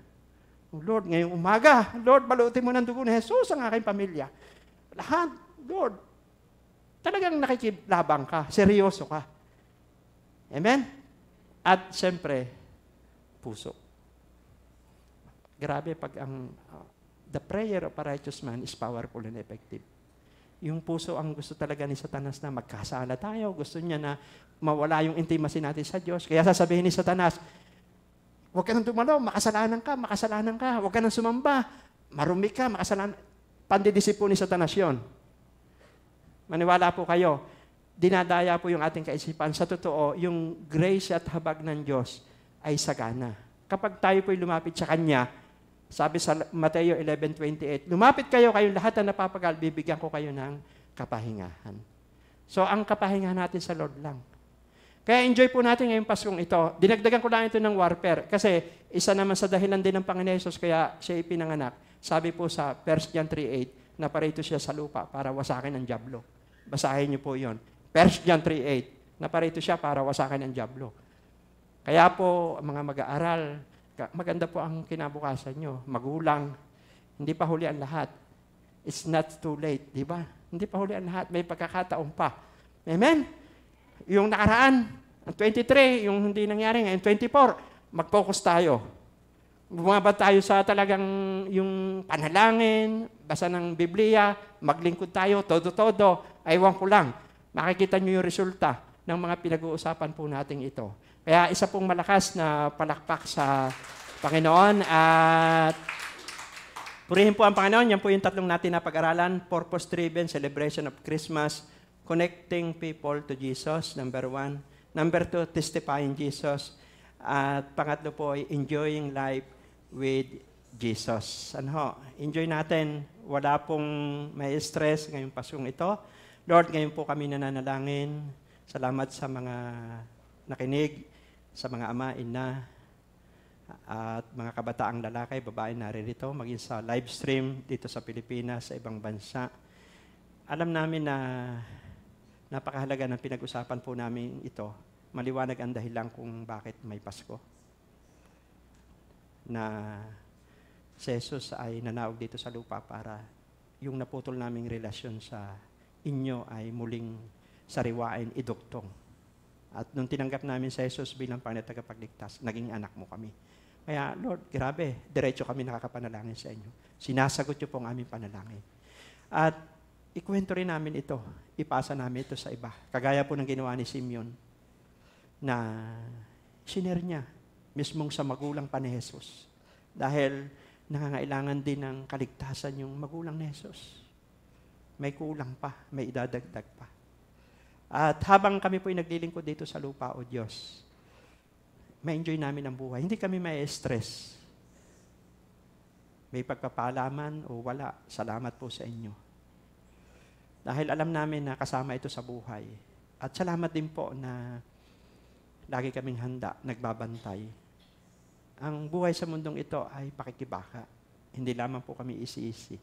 D: Lord, ngayong umaga, Lord, balutin mo ng dugo ni Jesus ang aking pamilya. Lahat, Lord, talagang nakikilabang ka, seryoso ka. Amen? At siyempre, puso. Grabe pag the prayer of a righteous man is powerful and effective. Yung puso ang gusto talaga ni Satanas na magkasala tayo. Gusto niya na mawala yung intimacy natin sa Diyos. Kaya sasabihin ni Satanas, huwag ka nang dumalaw, makasalanan ka. Huwag ka nang sumamba, marumi ka, makasalanan. Pandidisip po ni Satanas yun. Maniwala po kayo, dinadaya po yung ating kaisipan. Sa totoo, yung grace at habag ng Diyos ay sagana. Kapag tayo po'y lumapit sa Kanya, sabi sa Mateo 11:28, lumapit kayo, kayong lahat na napapagal, bibigyan ko kayo ng kapahingahan. So, ang kapahingahan natin sa Lord lang. Kaya enjoy po natin ngayong Paskong ito. Dinagdagan ko lang ito ng warfare kasi isa naman sa dahilan din ng Panginoon Jesus kaya siya ipinanganak. Sabi po sa 1 John 3:8, naparito siya sa lupa para wasakin ang Diablo. Basahin niyo po yon. 1 John 3:8, naparito siya para wasakin ang Diablo. Kaya po, mga mag-aaral, maganda po ang kinabukasan nyo. Magulang, hindi pa huli ang lahat. It's not too late, di ba? Hindi pa huli ang lahat, may pagkakataon pa. Amen? Yung nakaraan, ang 23, yung hindi nangyari ngayon, 24, mag-focus tayo. Bumaba tayo sa talagang yung panalangin, basa ng Biblia, maglingkod tayo, todo-todo. Aywan ko lang, makikita nyo yung resulta ng mga pinag-uusapan po natin ito. Kaya isa pong malakas na palakpak sa Panginoon at purihin po ang Panginoon. Yan po yung tatlong natin na pag-aralan. Purpose-driven celebration of Christmas. Connecting people to Jesus, number 1. Number 2, testifying Jesus. At pangatlo po ay enjoying life with Jesus. Enjoy natin. Wala pong may stress ngayong Paskong ito. Lord, ngayon po kami nananalangin. Salamat sa mga nakinig, sa mga ama, ina, at mga kabataang lalaki, babae naririto, maging sa live stream dito sa Pilipinas, sa ibang bansa. Alam namin na napakahalaga ng pinag-usapan po namin ito. Maliwanag ang dahilan kung bakit may Pasko. Na si Jesus ay nanaog dito sa lupa para yung naputol naming relasyon sa inyo ay muling sariwain, idugtong. At nung tinanggap namin si Jesus bilang Panginoon at tagapagligtas, naging anak mo kami. Kaya, Lord, grabe, diretso kami nakakapanalangin sa inyo. Sinasagot niyo po ang aming panalangin. At ikwento rin namin ito, ipasa namin ito sa iba. Kagaya po ng ginawa ni Simeon, na sinare niya, mismong sa magulang pa ni Jesus. Dahil nangangailangan din ng kaligtasan yung magulang ni Jesus. May kulang pa, may idadagdag pa. At habang kami po ay naglilingkod dito sa lupa, O Diyos, ma-enjoy namin ang buhay. Hindi kami ma-stress. May pagpapalaman o wala, salamat po sa inyo. Dahil alam namin na kasama ito sa buhay. At salamat din po na lagi kaming handa, nagbabantay. Ang buhay sa mundong ito ay pakikibaka. Hindi lamang po kami isi-isi.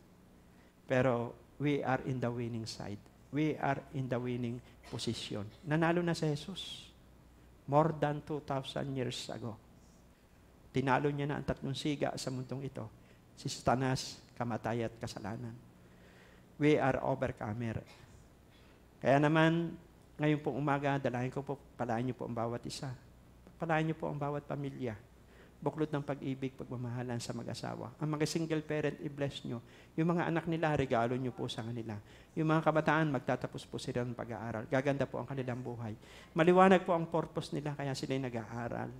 D: Pero we are in the winning side. We are in the winning position. Nanalo na si Jesus. More than 2,000 years ago. Tinalo niya na ang 3 siga sa mundong ito. Si Satanas, kamatayan at kasalanan. We are overcomer. Kaya naman, ngayon pong umaga, dalahin ko po, palain niyo po ang bawat isa. Palain niyo po ang bawat pamilya. Buklod ng pag-ibig, pagmamahalan sa mag-asawa. Ang mga single parent, i-bless nyo. Yung mga anak nila, regalo nyo po sa kanila. Yung mga kabataan, magtatapos po sila ng pag-aaral. Gaganda po ang kanilang buhay. Maliwanag po ang purpose nila, kaya sila'y nag-aaral.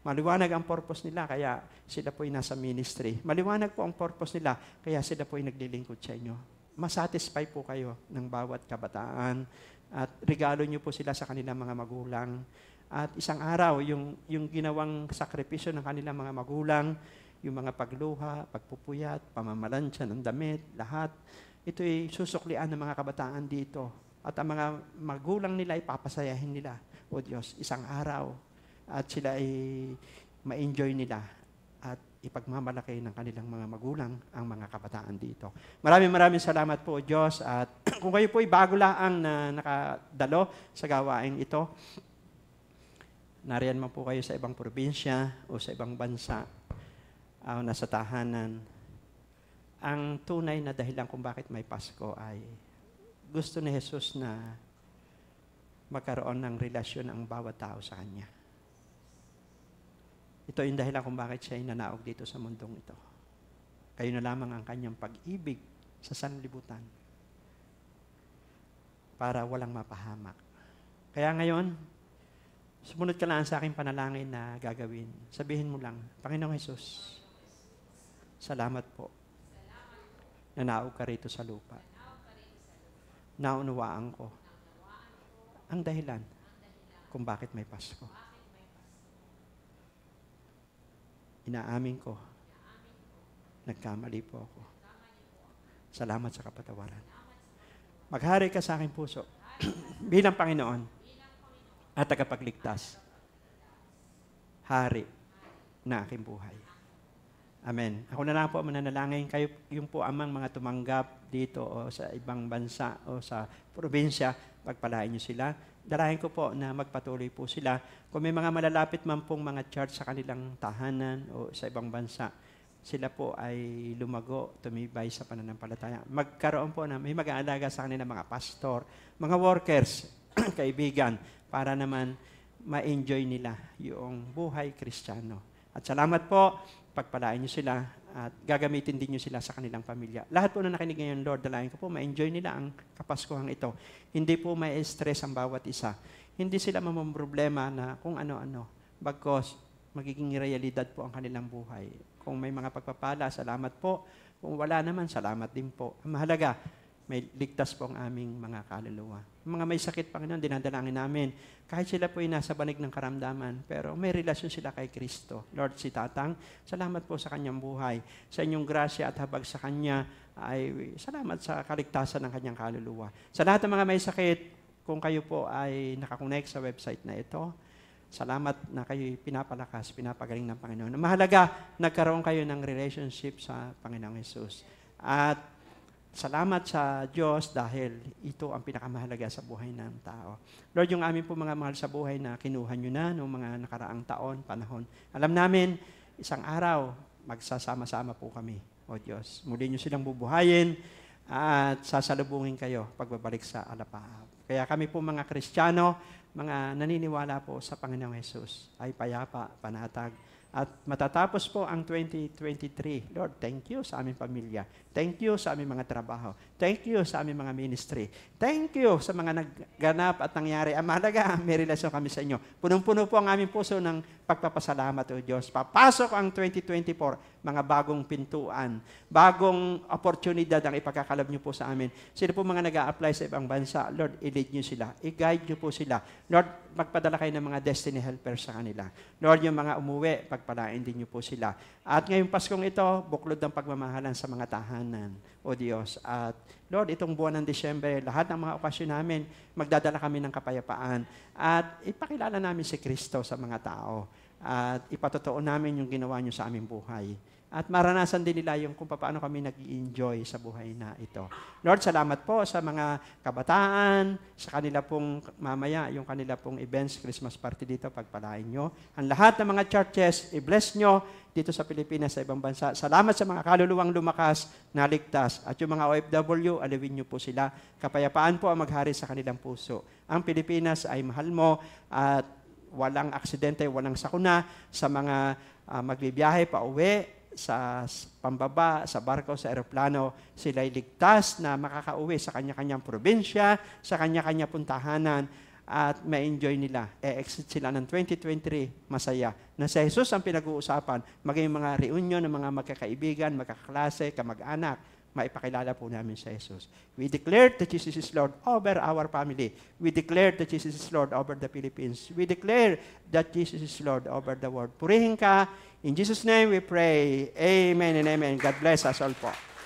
D: Maliwanag ang purpose nila, kaya sila po'y nasa ministry. Maliwanag po ang purpose nila, kaya sila po'y naglilingkod sa inyo. Masatisfy po kayo ng bawat kabataan at regalo nyo po sila sa kanilang mga magulang. At isang araw, yung ginawang sakripisyo ng kanilang mga magulang, yung mga pagluha, pagpupuyat, pamamalansya ng damit, lahat, ito'y susuklian ng mga kabataan dito. At ang mga magulang nila ay papasayahin nila. O Diyos, isang araw, at sila ay ma-enjoy nila at ipagmamalaki ng kanilang mga magulang ang mga kabataan dito. Maraming salamat po, Diyos. At kung kayo po ay bago laang na nakadalo sa gawain ito, nariyan man po kayo sa ibang probinsya o sa ibang bansa o nasa tahanan, ang tunay na dahilan kung bakit may Pasko ay gusto ni Jesus na magkaroon ng relasyon ang bawat tao sa Kanya. Ito yung dahilan kung bakit siya ay nanaog dito sa mundong ito. Kayo na lamang ang Kanyang pag-ibig sa sanlibutan para walang mapahamak. Kaya ngayon, sumunod ka lang sa aking panalangin na gagawin. Sabihin mo lang, Panginoong Jesus, salamat po. Nanaog ka rito sa lupa. Naunawaan ko ang dahilan kung bakit may Pasko. Inaamin ko, nagkamali po ako. Salamat sa kapatawaran. Maghari ka sa aking puso bilang Panginoon at tagapagligtas. Hari na aking buhay. Amen. Ako na lang po mananalangin. Kayo yung po amang mga tumanggap dito o sa ibang bansa o sa probinsya, pagpalain niyo sila. Dalahin ko po na magpatuloy po sila. Kung may mga malalapit man pong mga church sa kanilang tahanan o sa ibang bansa, sila po ay lumago, tumibay sa pananampalataya. Magkaroon po na may mag-aalaga sa kanila mga pastor, mga workers, kaibigan, para naman ma-enjoy nila yung buhay Kristiyano. At salamat po, pagpalain niyo sila at gagamitin din niyo sila sa kanilang pamilya. Lahat po na nakinig ngayon, Lord, dalayan ko po, ma-enjoy nila ang kapaskuhang ito. Hindi po may stress ang bawat isa. Hindi sila mamamroblema na kung ano-ano. Bagkos, magiging realidad po ang kanilang buhay. Kung may mga pagpapala, salamat po. Kung wala naman, salamat din po. Ang mahalaga, may ligtas po ang aming mga kaluluwa. Mga may sakit, Panginoon, dinadalangin namin. Kahit sila po ay nasa banig ng karamdaman, pero may relasyon sila kay Kristo. Lord, si Tatang, salamat po sa kanyang buhay. Sa inyong grasya at habag sa kanya, ay salamat sa kaligtasan ng kanyang kaluluwa. Sa lahat ng mga may sakit, kung kayo po ay nakakonect sa website na ito, salamat na kayo pinapalakas, pinapagaling ng Panginoon. Mahalaga, nagkaroon kayo ng relationship sa Panginoong Jesus. At salamat sa Diyos dahil ito ang pinakamahalaga sa buhay ng tao. Lord, yung amin po mga mahal sa buhay na kinuha nyo na noong mga nakaraang taon, panahon. Alam namin, isang araw, magsasama-sama po kami, O Diyos. Muli niyo silang bubuhayin at sasalubungin kayo pagbabalik sa alapaap. Kaya kami po mga Kristiyano, mga naniniwala po sa Panginoong Hesus, ay payapa, panatag, at matatapos po ang 2023. Lord, thank you sa aming pamilya. Thank you sa aming mga trabaho. Thank you sa aming mga ministry. Thank you sa mga nagganap at nangyari. Ang mahalaga, may relasyon kami sa inyo. Punong-puno po ang aming puso ng pagpapasalamat, O Diyos. Papasok ang 2024, mga bagong pintuan, bagong oportunidad ang ipagkakalab niyo po sa amin. Sino po mga nag-a-apply sa ibang bansa, Lord, i-lead niyo sila. I-guide niyo po sila. Lord, magpadala kayo ng mga destiny helpers sa kanila. Lord, yung mga umuwi, pagpalain din niyo po sila. At ngayong Paskong ito, buklod ng pagmamahalan sa mga tahanan, O Diyos. At Lord, itong buwan ng Disyembre, lahat ng mga okasyon namin, magdadala kami ng kapayapaan. At ipakilala namin si Kristo sa mga tao. At ipatotoo namin yung ginawa niyo sa aming buhay. At maranasan din nila yung kung paano kami nag-i-enjoy sa buhay na ito. Lord, salamat po sa mga kabataan, sa kanila pong mamaya, yung kanila pong events, Christmas party dito, pagpalain nyo. Ang lahat ng mga churches, i-bless nyo dito sa Pilipinas, sa ibang bansa. Salamat sa mga kaluluwang lumakas, naligtas. At yung mga OFW, alawin nyo po sila. Kapayapaan po ang maghari sa kanilang puso. Ang Pilipinas ay mahal mo at walang aksidente, walang sakuna sa mga magbibiyahe pa uwi, sa pambaba, sa barko, sa eroplano, sila'y ligtas na makakauwi sa kanya-kanyang probinsya, sa kanya-kanya puntahanan, at ma-enjoy nila. E-exit sila ng 2023, masaya. Na si Jesus ang pinag-uusapan, maging mga reunion ng mga magkakaibigan, magkaklase, kamag-anak, maipakilala po namin sa Jesus. We declare that Jesus is Lord over our family. We declare that Jesus is Lord over the Philippines. We declare that Jesus is Lord over the world. Purihin ka. In Jesus' name we pray. Amen and amen. God bless us all po.